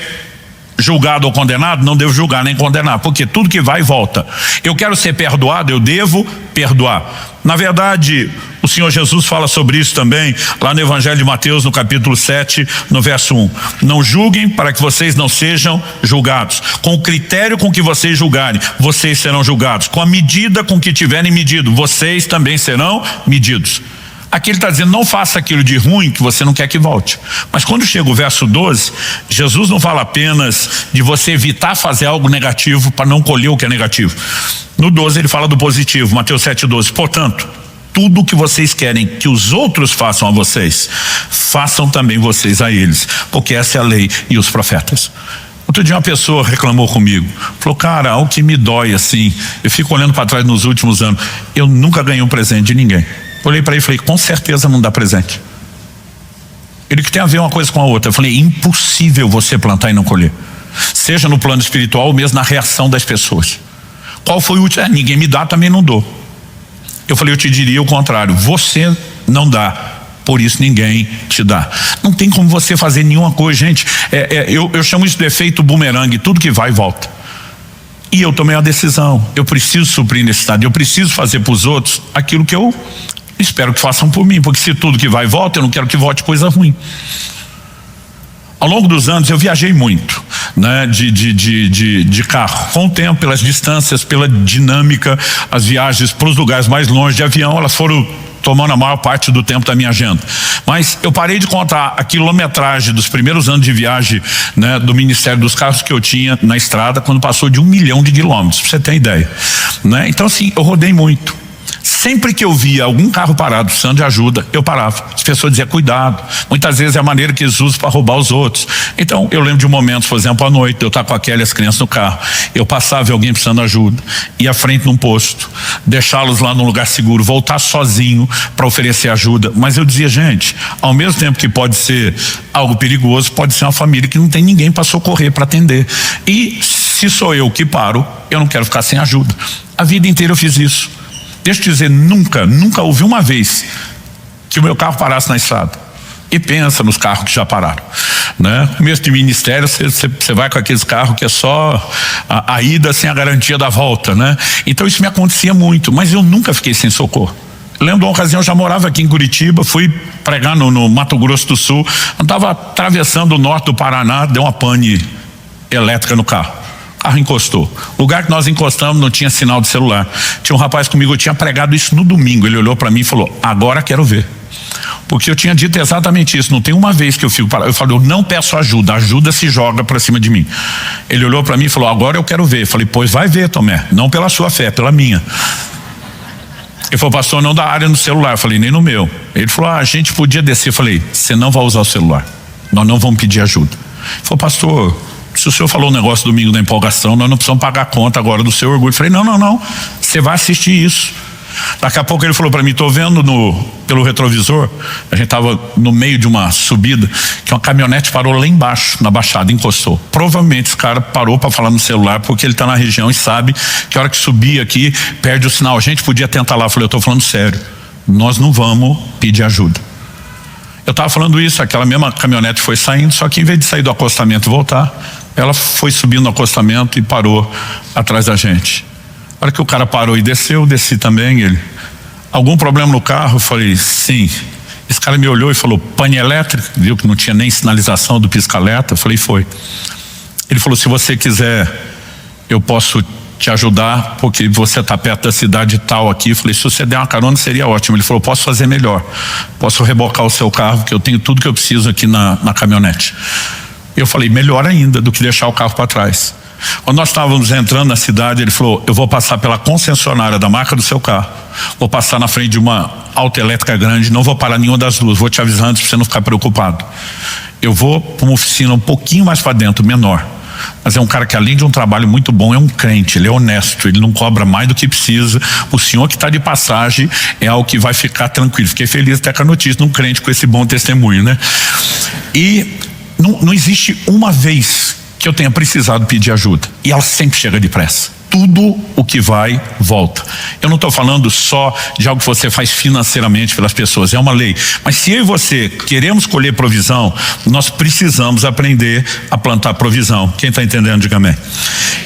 julgado ou condenado, não devo julgar nem condenar, porque tudo que vai volta. Eu quero ser perdoado, eu devo perdoar. Na verdade, o Senhor Jesus fala sobre isso também, lá no Evangelho de Mateus, no capítulo 7, no verso 1. Não julguem para que vocês não sejam julgados. Com o critério com que vocês julgarem, vocês serão julgados. Com a medida com que tiverem medido, vocês também serão medidos. Aqui ele está dizendo, não faça aquilo de ruim que você não quer que volte. Mas quando chega o verso 12, Jesus não fala apenas de você evitar fazer algo negativo para não colher o que é negativo. No 12 ele fala do positivo, Mateus 7,12. Portanto, tudo o que vocês querem que os outros façam a vocês, façam também vocês a eles, porque essa é a lei e os profetas. Outro dia uma pessoa reclamou comigo, falou, cara, algo que me dói assim, eu fico olhando para trás nos últimos anos, eu nunca ganhei um presente de ninguém. Olhei para ele e falei, com certeza não dá presente. Ele que tem a ver uma coisa com a outra. Eu falei, impossível você plantar e não colher. Seja no plano espiritual ou mesmo na reação das pessoas. Qual foi o último? Ninguém me dá, também não dou. Eu falei, eu te diria o contrário, você não dá, por isso ninguém te dá. Não tem como você fazer nenhuma coisa, gente. Eu chamo isso de efeito bumerangue, tudo que vai volta. E eu tomei uma decisão, eu preciso suprir necessidade, eu preciso fazer para os outros aquilo que eu espero que façam por mim, porque se tudo que vai volta, eu não quero que volte coisa ruim. Ao longo dos anos eu viajei muito, né, de carro. Com o tempo, pelas distâncias, pela dinâmica, as viagens para os lugares mais longe de avião, elas foram tomando a maior parte do tempo da minha agenda. Mas eu parei de contar a quilometragem dos primeiros anos de viagem, né, do Ministério dos Carros que eu tinha na estrada, quando passou de 1 milhão de quilômetros, pra você ter ideia, né? Então assim, eu rodei muito. Sempre que eu via algum carro parado precisando de ajuda, eu parava. As pessoas diziam, cuidado. Muitas vezes é a maneira que eles usam para roubar os outros. Então, eu lembro de momentos, por exemplo, à noite, eu estava com a Kelly e as crianças no carro. Eu passava e alguém precisando de ajuda. Ia à frente num posto, deixá-los lá num lugar seguro, voltar sozinho para oferecer ajuda. Mas eu dizia, gente, ao mesmo tempo que pode ser algo perigoso, pode ser uma família que não tem ninguém para socorrer, para atender. E se sou eu que paro, eu não quero ficar sem ajuda. A vida inteira eu fiz isso. Deixa eu te dizer, nunca houve uma vez que o meu carro parasse na estrada. E pensa nos carros que já pararam, né? Mesmo de ministério, você vai com aqueles carros que é só a ida sem a garantia da volta, né? Então isso me acontecia muito, mas eu nunca fiquei sem socorro. Eu lembro de uma ocasião, eu já morava aqui em Curitiba, fui pregar no Mato Grosso do Sul, eu estava atravessando o norte do Paraná, deu uma pane elétrica no carro. O carro encostou. O lugar que nós encostamos não tinha sinal de celular. Tinha um rapaz comigo, eu tinha pregado isso no domingo. Ele olhou para mim e falou, agora quero ver. Porque eu tinha dito exatamente isso. Não tem uma vez que eu fico parado. Eu falei, eu não peço ajuda, a ajuda se joga para cima de mim. Ele olhou para mim e falou, agora eu quero ver. Eu falei, pois vai ver, Tomé. Não pela sua fé, pela minha. Ele falou, pastor, não dá área no celular. Eu falei, nem no meu. Ele falou, a gente podia descer. Eu falei, você não vai usar o celular. Nós não vamos pedir ajuda. Ele falou, pastor, se o senhor falou um negócio domingo da empolgação, nós não precisamos pagar a conta agora do seu orgulho. Eu falei, não, você vai assistir isso. Daqui a pouco ele falou para mim, tô vendo pelo retrovisor, a gente tava no meio de uma subida, que uma caminhonete parou lá embaixo, na baixada, encostou. Provavelmente esse cara parou para falar no celular, porque ele tá na região e sabe que a hora que subir aqui, perde o sinal. A gente podia tentar lá. Eu falei, eu tô falando sério, nós não vamos pedir ajuda. Eu estava falando isso, aquela mesma caminhonete foi saindo, só que em vez de sair do acostamento e voltar, ela foi subindo no acostamento e parou atrás da gente. A hora que o cara parou e desceu, eu desci também. Ele, algum problema no carro? Eu falei, sim. Esse cara me olhou e falou, pane elétrica, viu que não tinha nem sinalização do pisca-alerta. Eu falei, foi. Ele falou, se você quiser, eu posso te ajudar porque você está perto da cidade tal aqui. Eu falei, se você der uma carona seria ótimo. Ele falou, posso fazer melhor, posso rebocar o seu carro, que eu tenho tudo que eu preciso aqui na caminhonete. Eu falei, melhor ainda do que deixar o carro para trás. Quando nós estávamos entrando na cidade, ele falou, eu vou passar pela concessionária da marca do seu carro, vou passar na frente de uma autoelétrica grande, não vou parar nenhuma das duas, vou te avisar antes para você não ficar preocupado. Eu vou para uma oficina um pouquinho mais para dentro, menor, mas é um cara que, além de um trabalho muito bom, é um crente, ele é honesto, ele não cobra mais do que precisa. O senhor que está de passagem é algo que vai ficar tranquilo. Fiquei feliz até com a notícia de um crente com esse bom testemunho, né? E não existe uma vez que eu tenha precisado pedir ajuda, e ela sempre chega depressa. Tudo o que vai, volta. Eu não estou falando só de algo que você faz financeiramente pelas pessoas, é uma lei. Mas se eu e você queremos colher provisão, nós precisamos aprender a plantar provisão. Quem está entendendo, diga amém.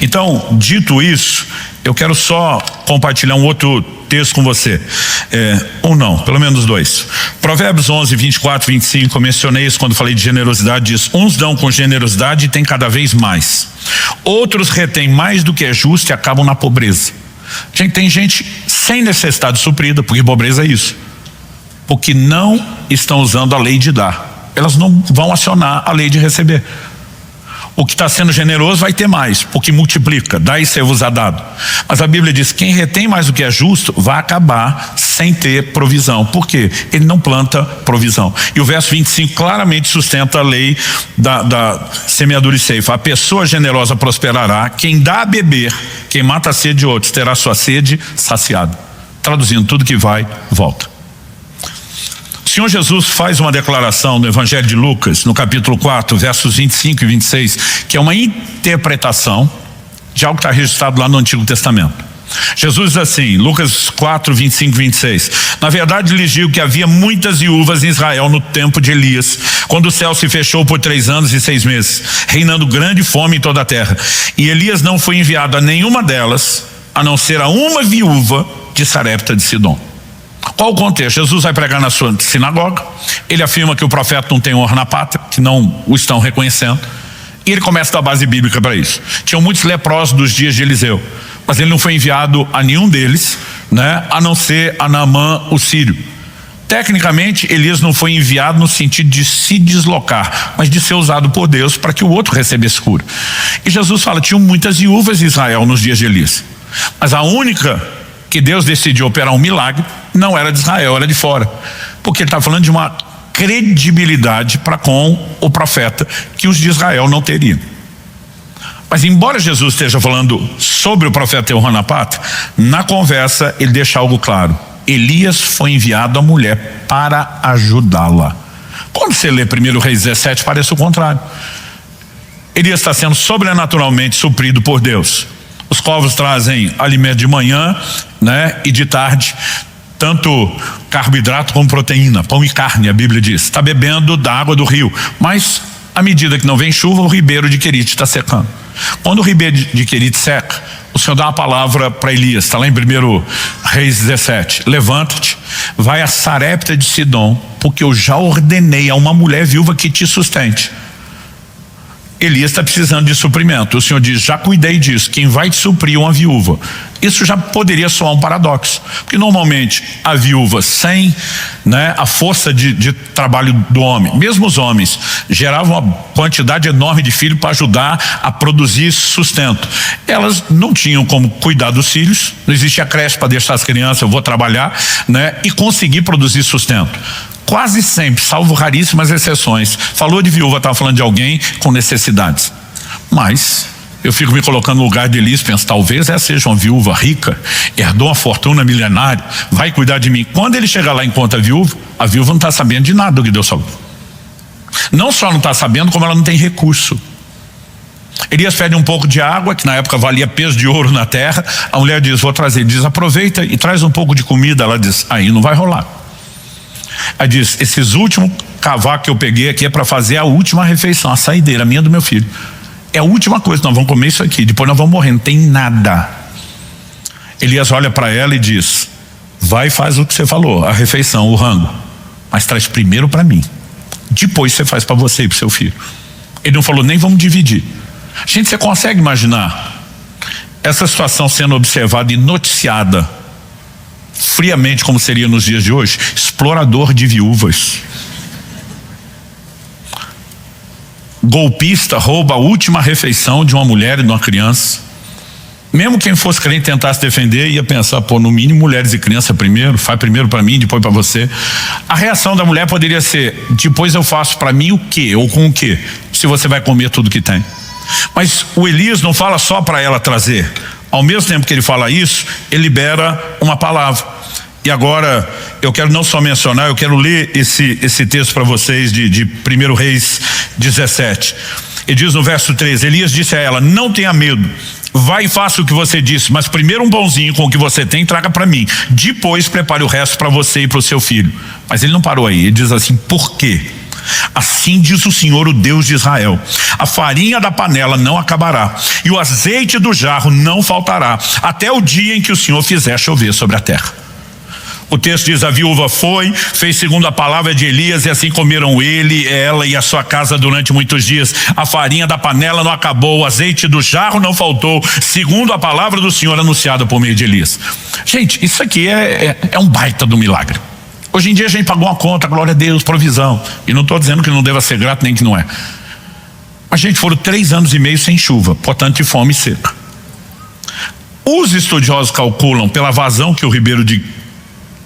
Então, dito isso, eu quero só compartilhar um outro texto com você, ou não, pelo menos dois. Provérbios 11, 24, 25, eu mencionei isso quando falei de generosidade, diz, uns dão com generosidade e tem cada vez mais, outros retêm mais do que é justo e acabam na pobreza. Gente, tem gente sem necessidade suprida, porque pobreza é isso, porque não estão usando a lei de dar, elas não vão acionar a lei de receber. O que está sendo generoso vai ter mais, porque multiplica, dá e ser-vos-á dado. Mas a Bíblia diz, quem retém mais do que é justo, vai acabar sem ter provisão. Por quê? Ele não planta provisão. E o verso 25 claramente sustenta a lei da semeadura e ceifa. A pessoa generosa prosperará, quem dá a beber, quem mata a sede de outros, terá sua sede saciada. Traduzindo, tudo que vai, volta. O Senhor Jesus faz uma declaração no Evangelho de Lucas, no capítulo 4, versos 25 e 26, que é uma interpretação de algo que está registrado lá no Antigo Testamento. Jesus diz assim, Lucas 4, 25 e 26, na verdade lhes digo que havia muitas viúvas em Israel no tempo de Elias, quando o céu se fechou por 3 anos e 6 meses, reinando grande fome em toda a terra. E Elias não foi enviado a nenhuma delas, a não ser a uma viúva de Sarepta de Sidom. Qual o contexto? Jesus vai pregar na sua sinagoga, ele afirma que o profeta não tem honra na pátria, que não o estão reconhecendo, e ele começa a dar base bíblica para isso. Tinham muitos leprosos dos dias de Eliseu, mas ele não foi enviado a nenhum deles, né, a não ser a Naamã, o sírio. Tecnicamente, Elias não foi enviado no sentido de se deslocar, mas de ser usado por Deus para que o outro recebesse cura. E Jesus fala, tinham muitas viúvas em Israel nos dias de Elias, mas a única que Deus decidiu operar um milagre não era de Israel, era de fora, porque ele está falando de uma credibilidade para com o profeta que os de Israel não teriam. Mas embora Jesus esteja falando sobre o profeta ter honra na pátria, na conversa ele deixa algo claro: Elias foi enviado à mulher para ajudá-la. Quando você lê 1 Reis 17, parece o contrário. Elias está sendo sobrenaturalmente suprido por Deus. Os povos trazem alimento de manhã, né, e de tarde, tanto carboidrato como proteína, pão e carne, a Bíblia diz. Está bebendo da água do rio, mas à medida que não vem chuva, o ribeiro de Querite está secando. Quando o ribeiro de Querite seca, o Senhor dá uma palavra para Elias, está lá em 1 Reis 17, levanta-te, vai a Sarepta de Sidom, porque eu já ordenei a uma mulher viúva que te sustente. Elias está precisando de suprimento, o Senhor diz, já cuidei disso, quem vai te suprir é uma viúva. Isso já poderia soar um paradoxo, porque normalmente a viúva sem, né, a força de trabalho do homem, mesmo os homens geravam uma quantidade enorme de filhos para ajudar a produzir sustento. Elas não tinham como cuidar dos filhos, não existia creche para deixar as crianças, eu vou trabalhar, né, e conseguir produzir sustento. Quase sempre, salvo raríssimas exceções, falou de viúva, estava falando de alguém com necessidades. Mas eu fico me colocando no lugar de Elias, penso, talvez essa seja uma viúva rica, herdou uma fortuna milenária, vai cuidar de mim. Quando ele chegar lá e encontra a viúva não está sabendo de nada do que Deus falou. Não só não está sabendo, como ela não tem recurso. Elias pede um pouco de água, que na época valia peso de ouro na terra. A mulher diz, vou trazer. Ele diz, aproveita e traz um pouco de comida. Ela diz, aí não vai rolar. Aí diz, esses últimos cavacos que eu peguei aqui é para fazer a última refeição, a saideira minha do meu filho. É a última coisa, nós vamos comer isso aqui, depois nós vamos morrer, não tem nada. Elias olha para ela e diz, vai e faz o que você falou, a refeição, o rango, mas traz primeiro para mim, depois você faz para você e para o seu filho. Ele não falou nem vamos dividir. Gente, você consegue imaginar essa situação sendo observada e noticiada friamente, como seria nos dias de hoje, explorador de viúvas. Golpista rouba a última refeição de uma mulher e de uma criança. Mesmo quem fosse crente tentasse defender, ia pensar, pô, no mínimo mulheres e crianças primeiro, faz primeiro para mim, depois para você. A reação da mulher poderia ser, depois eu faço para mim o quê? Ou com o quê? Se você vai comer tudo que tem. Mas o Elias não fala só para ela trazer. Ao mesmo tempo que ele fala isso, ele libera uma palavra. E agora, eu quero não só mencionar, eu quero ler esse texto para vocês de 1 Reis 17. Ele diz no verso 13, Elias disse a ela, não tenha medo, vai e faça o que você disse, mas primeiro um pãozinho com o que você tem, traga para mim. Depois prepare o resto para você e para o seu filho. Mas ele não parou aí, ele diz assim, por quê? Assim diz o Senhor, o Deus de Israel, a farinha da panela não acabará e o azeite do jarro não faltará, até o dia em que o Senhor fizer chover sobre a terra. O texto diz, a viúva foi, fez segundo a palavra de Elias e assim comeram ele, ela e a sua casa durante muitos dias. A farinha da panela não acabou, o azeite do jarro não faltou, segundo a palavra do Senhor anunciada por meio de Elias. Gente, isso aqui é um baita do milagre. Hoje em dia a gente pagou uma conta, glória a Deus, provisão. E não estou dizendo que não deva ser grato nem que não é. Mas gente, foram 3 anos e meio sem chuva, portanto de fome e seca. Os estudiosos calculam pela vazão que o ribeiro de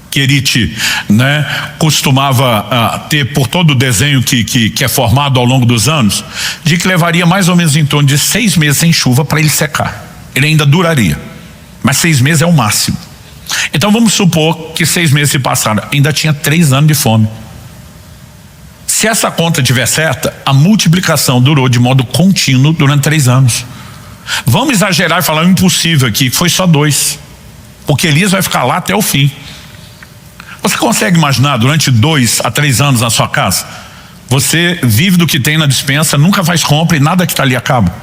Querite, né, costumava ter por todo o desenho que é formado ao longo dos anos, de que levaria mais ou menos em torno de 6 meses sem chuva para ele secar. Ele ainda duraria, mas 6 meses é o máximo. Então vamos supor que 6 meses se passaram, ainda tinha 3 anos de fome. Se essa conta estiver certa, a multiplicação durou de modo contínuo durante 3 anos. Vamos exagerar e falar impossível aqui, foi só 2, porque Elias vai ficar lá até o fim. Você consegue imaginar durante 2 a 3 anos na sua casa? Você vive do que tem na despensa, nunca faz compra e nada que está ali acaba.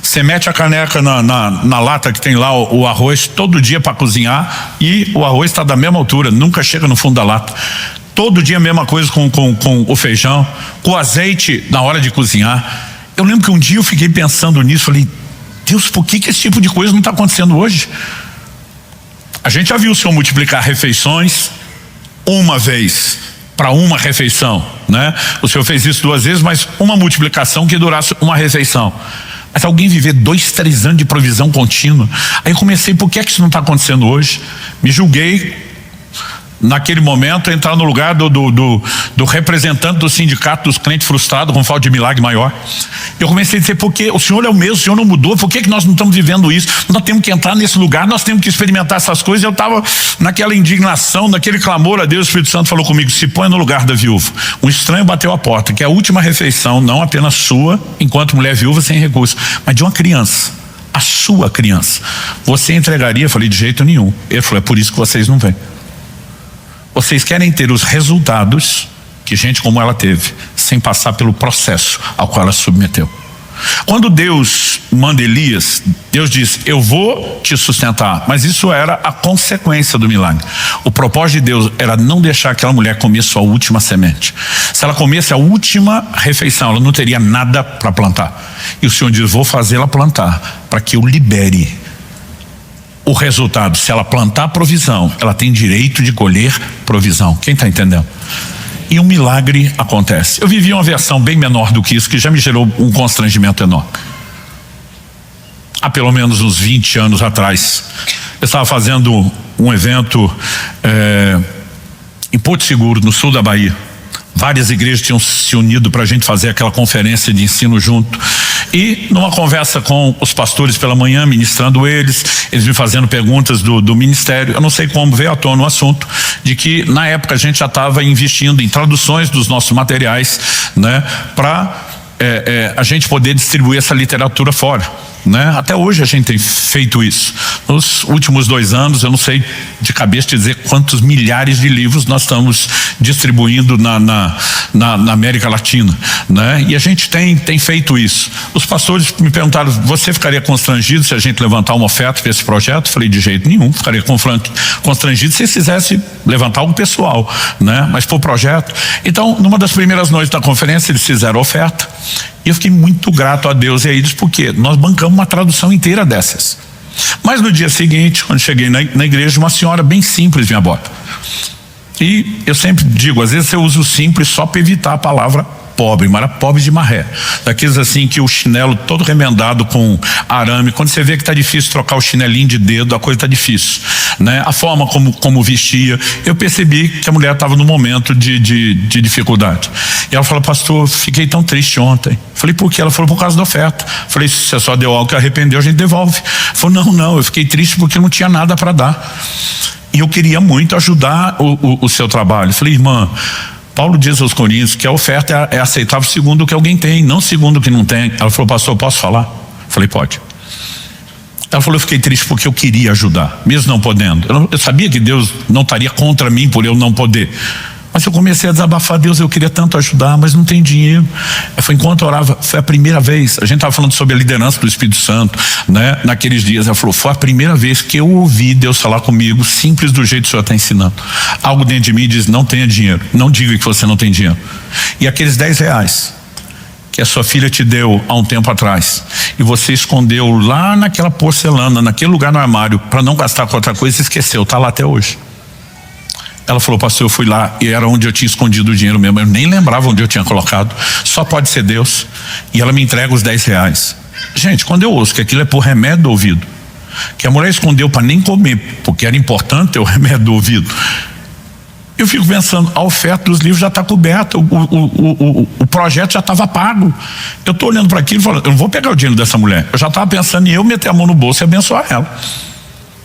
Você mete a caneca na lata que tem lá o arroz todo dia para cozinhar e o arroz está da mesma altura, nunca chega no fundo da lata. Todo dia a mesma coisa com o feijão, com o azeite na hora de cozinhar. Eu lembro que um dia eu fiquei pensando nisso, falei, Deus, por que esse tipo de coisa não está acontecendo hoje? A gente já viu o Senhor multiplicar refeições uma vez para uma refeição, né? O Senhor fez isso 2 vezes, mas uma multiplicação que durasse uma refeição. Mas alguém viver 2, 3 anos de provisão contínua. Aí eu comecei, por que isso não está acontecendo hoje? Me julguei naquele momento, entrar no lugar do representante do sindicato dos crentes frustrados com falta de milagre maior. Eu comecei a dizer, porque o Senhor é o mesmo, o Senhor não mudou, por que nós não estamos vivendo isso? Nós temos que entrar nesse lugar, nós temos que experimentar essas coisas. Eu estava naquela indignação, naquele clamor a Deus. O Espírito Santo falou comigo, se põe no lugar da viúva. Um estranho bateu a porta, que é a última refeição, não apenas sua, enquanto mulher viúva sem recurso, mas de uma criança, a sua criança. Você entregaria? Eu falei, de jeito nenhum. Ele falou, é por isso que vocês não vêm. Vocês querem ter os resultados que gente como ela teve, sem passar pelo processo ao qual ela se submeteu. Quando Deus manda Elias, Deus diz, eu vou te sustentar, mas isso era a consequência do milagre. O propósito de Deus era não deixar aquela mulher comer sua última semente. Se ela comesse a última refeição, ela não teria nada para plantar. E o Senhor diz, vou fazê-la plantar, para que eu libere o resultado. Se ela plantar provisão, ela tem direito de colher provisão. Quem está entendendo? E um milagre acontece. Eu vivi uma versão bem menor do que isso, que já me gerou um constrangimento enorme. Há pelo menos uns 20 anos atrás, eu estava fazendo um evento em Porto Seguro, no sul da Bahia. Várias igrejas tinham se unido para a gente fazer aquela conferência de ensino junto. E numa conversa com os pastores pela manhã, ministrando eles me fazendo perguntas do ministério, eu não sei como veio à tona o assunto de que na época a gente já estava investindo em traduções dos nossos materiais, né, para a gente poder distribuir essa literatura fora, né? Até hoje a gente tem feito isso. Nos últimos 2 anos, eu não sei de cabeça te dizer quantos milhares de livros nós estamos distribuindo na América Latina, né? E a gente tem feito isso. Os pastores me perguntaram, você ficaria constrangido se a gente levantar uma oferta para esse projeto? Eu falei, de jeito nenhum, ficaria constrangido se eles quisessem levantar algo pessoal, né? Mas por projeto. Então, numa das primeiras noites da conferência, eles fizeram a oferta. E eu fiquei muito grato a Deus e a eles, porque nós bancamos uma tradução inteira dessas. Mas no dia seguinte, quando cheguei na igreja, uma senhora bem simples me aborda. E eu sempre digo, às vezes eu uso simples só para evitar a palavra pobre, mas era pobre de marré. Daqueles assim que o chinelo todo remendado com arame, quando você vê que tá difícil trocar o chinelinho de dedo, a coisa tá difícil, né? A forma como vestia, eu percebi que a mulher estava num momento de dificuldade. E ela falou: pastor, fiquei tão triste ontem. Falei: por quê? Ela falou: por causa da oferta. Falei: se você só deu algo que arrependeu, a gente devolve. Falou: não, eu fiquei triste porque não tinha nada para dar. E eu queria muito ajudar o seu trabalho. Falei: irmã, Paulo diz aos Coríntios que a oferta é aceitável segundo o que alguém tem, não segundo o que não tem. Ela falou: pastor, posso falar? Falei: pode. Ela falou: eu fiquei triste porque eu queria ajudar, mesmo não podendo. Eu sabia que Deus não estaria contra mim por eu não poder. Mas eu comecei a desabafar: Deus, eu queria tanto ajudar, mas não tem dinheiro. Foi enquanto eu orava, foi a primeira vez, a gente estava falando sobre a liderança do Espírito Santo, né? Naqueles dias, ela falou: foi a primeira vez que eu ouvi Deus falar comigo, simples do jeito que o senhor está ensinando. Algo dentro de mim diz: não tenha dinheiro, não diga que você não tem dinheiro. E aqueles R$10 que a sua filha te deu há um tempo atrás, e você escondeu lá naquela porcelana, naquele lugar no armário, para não gastar com outra coisa, esqueceu, está lá até hoje. Ela falou: pastor, eu fui lá e era onde eu tinha escondido o dinheiro mesmo, eu nem lembrava onde eu tinha colocado, só pode ser Deus. E ela me entrega os R$10. Gente, quando eu ouço que aquilo é por remédio do ouvido, que a mulher escondeu para nem comer, porque era importante ter o remédio do ouvido, eu fico pensando, a oferta dos livros já está coberta, o projeto já estava pago. Eu estou olhando para aquilo e falando: eu não vou pegar o dinheiro dessa mulher. Eu já estava pensando em eu meter a mão no bolso e abençoar ela.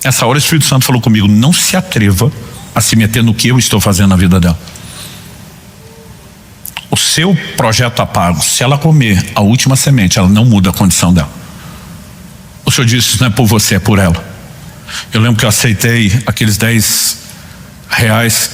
Essa hora o Espírito Santo falou comigo: não se atreva a se meter no que eu estou fazendo na vida dela. O seu projeto está pago. Se ela comer a última semente, ela não muda a condição dela. O Senhor disse: isso não é por você, é por ela. Eu lembro que eu aceitei aqueles R$10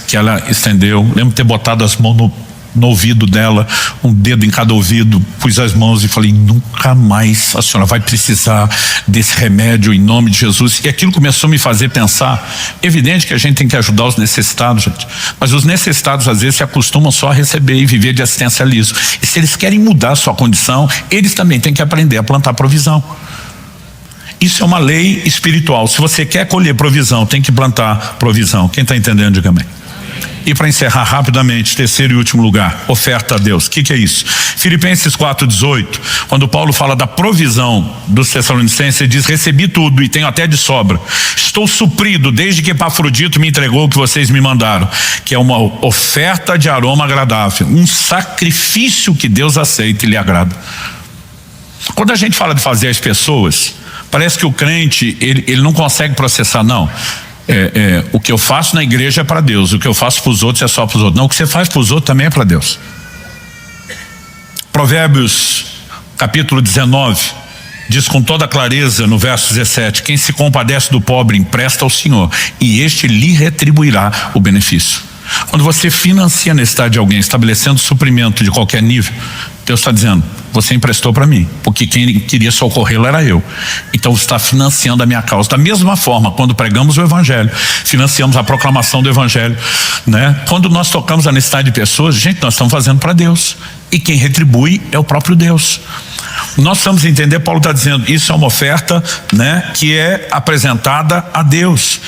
que ela estendeu. Lembro de ter botado as mãos no ouvido dela, um dedo em cada ouvido, pus as mãos e falei: nunca mais a senhora vai precisar desse remédio em nome de Jesus. E aquilo começou a me fazer pensar. Evidente que a gente tem que ajudar os necessitados, gente, mas os necessitados às vezes se acostumam só a receber e viver de assistencialismo. E se eles querem mudar a sua condição, eles também têm que aprender a plantar provisão. Isso é uma lei espiritual. Se você quer colher provisão, tem que plantar provisão. Quem está entendendo, diga amém. E para encerrar rapidamente, terceiro e último lugar, oferta a Deus. O que é isso? Filipenses 4:18, quando Paulo fala da provisão dos Tessalonicenses, ele diz: recebi tudo e tenho até de sobra. Estou suprido desde que Epafrodito me entregou o que vocês me mandaram, que é uma oferta de aroma agradável, um sacrifício que Deus aceita e lhe agrada. Quando a gente fala de fazer as pessoas, parece que o crente, ele não consegue processar, não. O que eu faço na igreja é para Deus, o que eu faço para os outros é só para os outros. Não, o que você faz para os outros também é para Deus. Provérbios capítulo 19 diz com toda clareza no verso 17: quem se compadece do pobre empresta ao Senhor, e este lhe retribuirá o benefício. Quando você financia a necessidade de alguém, estabelecendo suprimento de qualquer nível, Deus está dizendo: você emprestou para mim, porque quem queria socorrê-lo era eu. Então você está financiando a minha causa. Da mesma forma, quando pregamos o Evangelho, financiamos a proclamação do Evangelho, né? Quando nós tocamos a necessidade de pessoas, gente, nós estamos fazendo para Deus. E quem retribui é o próprio Deus. Nós precisamos entender, Paulo está dizendo, isso é uma oferta, né, que é apresentada a Deus.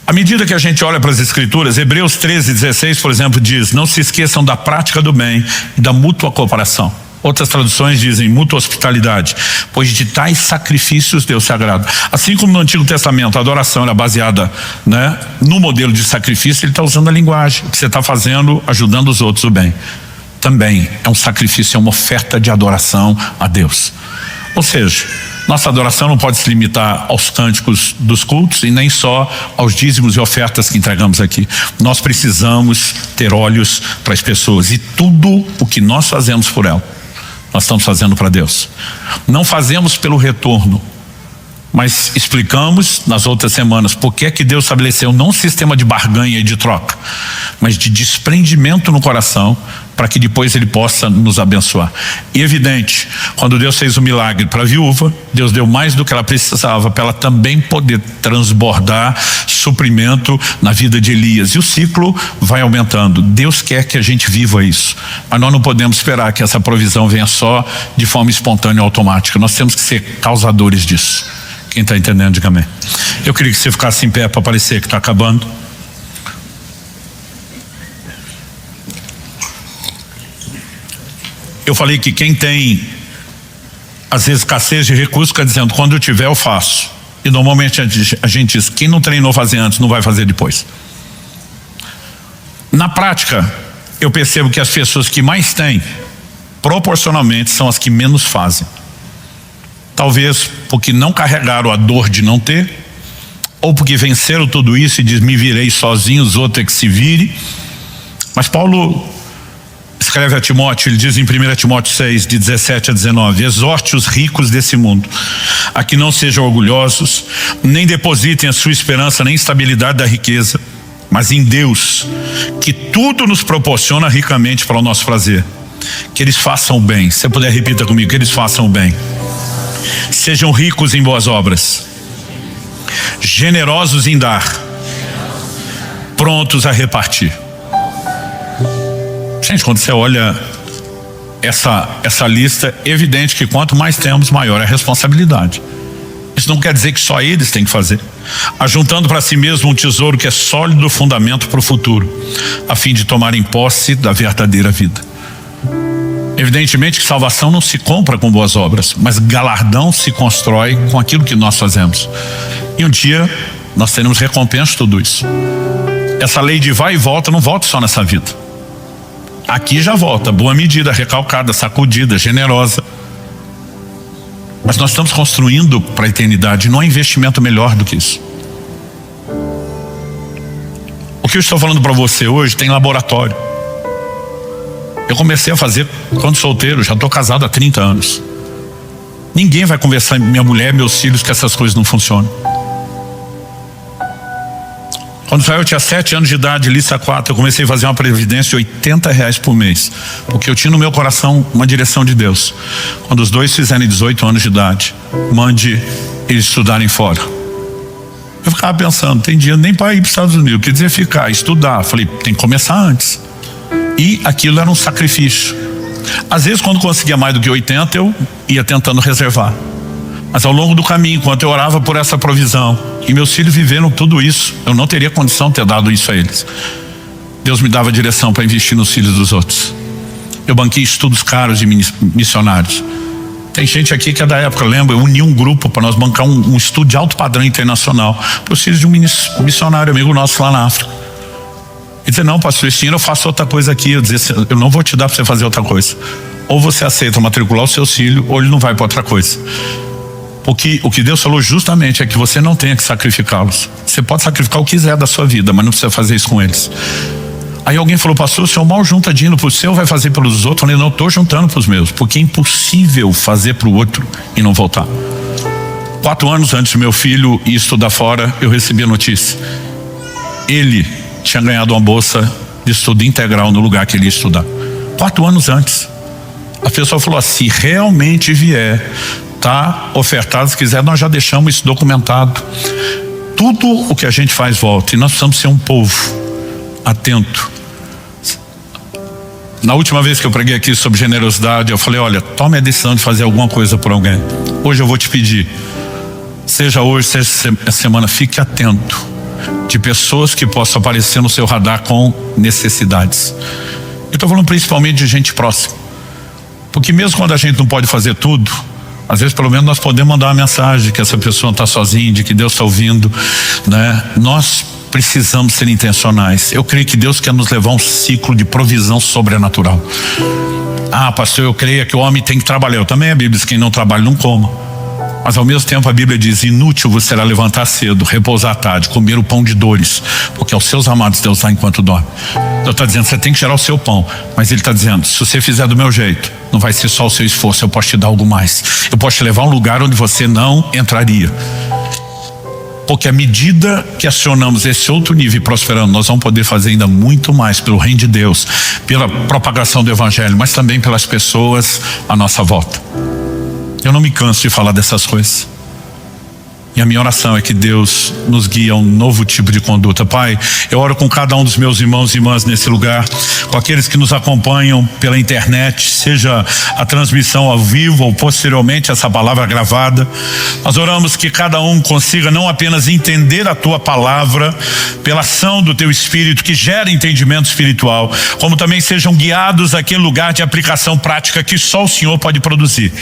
À medida que a gente olha para as escrituras, Hebreus 13:16, por exemplo, diz: não se esqueçam da prática do bem e da mútua cooperação. Outras traduções dizem mútua hospitalidade, pois de tais sacrifícios Deus se agrada. Assim como no Antigo Testamento a adoração era baseada, né, no modelo de sacrifício, ele está usando a linguagem. O que você está fazendo, ajudando os outros, o bem, também é um sacrifício, é uma oferta de adoração a Deus. Ou seja, nossa adoração não pode se limitar aos cânticos dos cultos e nem só aos dízimos e ofertas que entregamos aqui. Nós precisamos ter olhos para as pessoas, e tudo o que nós fazemos por ela, nós estamos fazendo para Deus. Não fazemos pelo retorno, mas explicamos nas outras semanas por que é que Deus estabeleceu não um sistema de barganha e de troca, mas de desprendimento no coração, para que depois Ele possa nos abençoar. E evidente, quando Deus fez o milagre para a viúva, Deus deu mais do que ela precisava para ela também poder transbordar suprimento na vida de Elias. E o ciclo vai aumentando. Deus quer que a gente viva isso, mas nós não podemos esperar que essa provisão venha só de forma espontânea e automática. Nós temos que ser causadores disso. Quem está entendendo, diga amém. Eu queria que você ficasse em pé para parecer que está acabando. Eu falei que quem tem, às vezes, escassez de recursos, fica dizendo, quando eu tiver eu faço. E normalmente a gente diz, quem não treinou fazer antes, não vai fazer depois. Na prática, eu percebo que as pessoas que mais têm, proporcionalmente, são as que menos fazem. Talvez porque não carregaram a dor de não ter, ou porque venceram tudo isso e diz, me virei sozinho, os outros é que se vire. Mas Paulo escreve a Timóteo, ele diz em 1 Timóteo 6, de 17 a 19, exorte os ricos desse mundo a que não sejam orgulhosos, nem depositem a sua esperança nem estabilidade da riqueza, mas em Deus, que tudo nos proporciona ricamente para o nosso prazer. Que eles façam o bem. Se você puder, repita comigo, que eles façam o bem. Sejam ricos em boas obras, generosos em dar, prontos a repartir. Gente, quando você olha essa lista, é evidente que quanto mais temos, maior é a responsabilidade. Isso não quer dizer que só eles têm que fazer. Ajuntando para si mesmo um tesouro que é sólido fundamento para o futuro, a fim de tomarem posse da verdadeira vida. Evidentemente que salvação não se compra com boas obras, mas galardão se constrói com aquilo que nós fazemos. E um dia nós teremos recompensa de tudo isso. Essa lei de vai e volta não volta só nessa vida. Aqui já volta, boa medida, recalcada, sacudida, generosa. Mas nós estamos construindo para a eternidade, não há investimento melhor do que isso. O que eu estou falando para você hoje tem laboratório. Eu comecei a fazer quando solteiro, já estou casado há 30 anos. Ninguém vai conversar, minha mulher, meus filhos, que essas coisas não funcionam. Quando eu tinha 7 anos de idade, lista 4, eu comecei a fazer uma previdência de R$80 por mês, porque eu tinha no meu coração uma direção de Deus. Quando os dois fizerem 18 anos de idade, mande eles estudarem fora. Eu ficava pensando, tem dia nem para ir para os Estados Unidos, eu queria dizer ficar, estudar. Falei, tem que começar antes. E aquilo era um sacrifício. Às vezes, quando conseguia mais do que 80, eu ia tentando reservar. Mas ao longo do caminho, enquanto eu orava por essa provisão, e meus filhos viveram tudo isso, eu não teria condição de ter dado isso a eles. Deus me dava direção para investir nos filhos dos outros. Eu banquei estudos caros de missionários. Tem gente aqui que é da época, lembra? Eu uni um grupo para nós bancar um estudo de alto padrão internacional para os filhos de um missionário amigo nosso lá na África. Ele disse, não, pastor, esse dinheiro eu faço outra coisa aqui. Eu disse, eu não vou te dar para você fazer outra coisa. Ou você aceita matricular o seu filho, ou ele não vai para outra coisa. Porque o que Deus falou justamente é que você não tenha que sacrificá-los. Você pode sacrificar o que quiser da sua vida, mas não precisa fazer isso com eles. Aí alguém falou, pastor, o senhor mal junta dinheiro para o seu, vai fazer pelos outros? Eu falei, não, estou juntando para os meus, porque é impossível fazer para o outro e não voltar. 4 anos antes do meu filho ir estudar fora, eu recebi a notícia. Ele tinha ganhado uma bolsa de estudo integral no lugar que ele ia estudar. 4 anos antes. A pessoa falou, se realmente vier, tá ofertado, se quiser, nós já deixamos isso documentado. Tudo o que a gente faz volta, e nós precisamos ser um povo atento. Na última vez que eu preguei aqui sobre generosidade, eu falei, olha, tome a decisão de fazer alguma coisa por alguém. Hoje eu vou te pedir, seja hoje, seja essa semana, fique atento de pessoas que possam aparecer no seu radar com necessidades. Eu estou falando principalmente de gente próxima, porque mesmo quando a gente não pode fazer tudo, às vezes pelo menos nós podemos mandar uma mensagem de que essa pessoa não está sozinha, de que Deus está ouvindo, né? Nós precisamos ser intencionais. Eu creio que Deus quer nos levar a um ciclo de provisão sobrenatural. Ah, pastor, eu creio que o homem tem que trabalhar. Eu também, a Bíblia diz que quem não trabalha não coma. Mas ao mesmo tempo a Bíblia diz, inútil você será levantar cedo, repousar à tarde, comer o pão de dores, porque aos seus amados Deus dá enquanto dorme. Deus está dizendo, você tem que gerar o seu pão, mas Ele está dizendo, se você fizer do meu jeito, não vai ser só o seu esforço, eu posso te dar algo mais. Eu posso te levar a um lugar onde você não entraria. Porque à medida que acionamos esse outro nível e prosperando, nós vamos poder fazer ainda muito mais pelo reino de Deus, pela propagação do evangelho, mas também pelas pessoas à nossa volta. Eu não me canso de falar dessas coisas. E a minha oração é que Deus nos guie a um novo tipo de conduta. Pai, eu oro com cada um dos meus irmãos e irmãs nesse lugar, com aqueles que nos acompanham pela internet, seja a transmissão ao vivo ou posteriormente essa palavra gravada. Nós oramos que cada um consiga não apenas entender a tua palavra pela ação do teu Espírito que gera entendimento espiritual, como também sejam guiados àquele lugar de aplicação prática que só o Senhor pode produzir.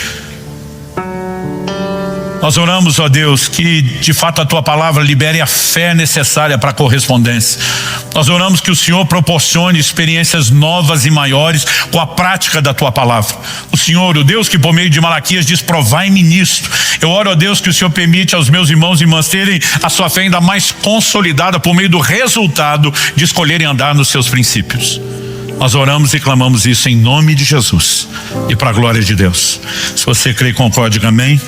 Nós oramos, ó Deus, que de fato a tua palavra libere a fé necessária para a correspondência. Nós oramos que o Senhor proporcione experiências novas e maiores com a prática da tua palavra. O Senhor, o Deus que por meio de Malaquias diz: provai-me nisto. Eu oro, ó Deus, que o Senhor permite aos meus irmãos e irmãs terem a sua fé ainda mais consolidada por meio do resultado de escolherem andar nos seus princípios. Nós oramos e clamamos isso em nome de Jesus e para a glória de Deus. Se você crê, concorde, amém.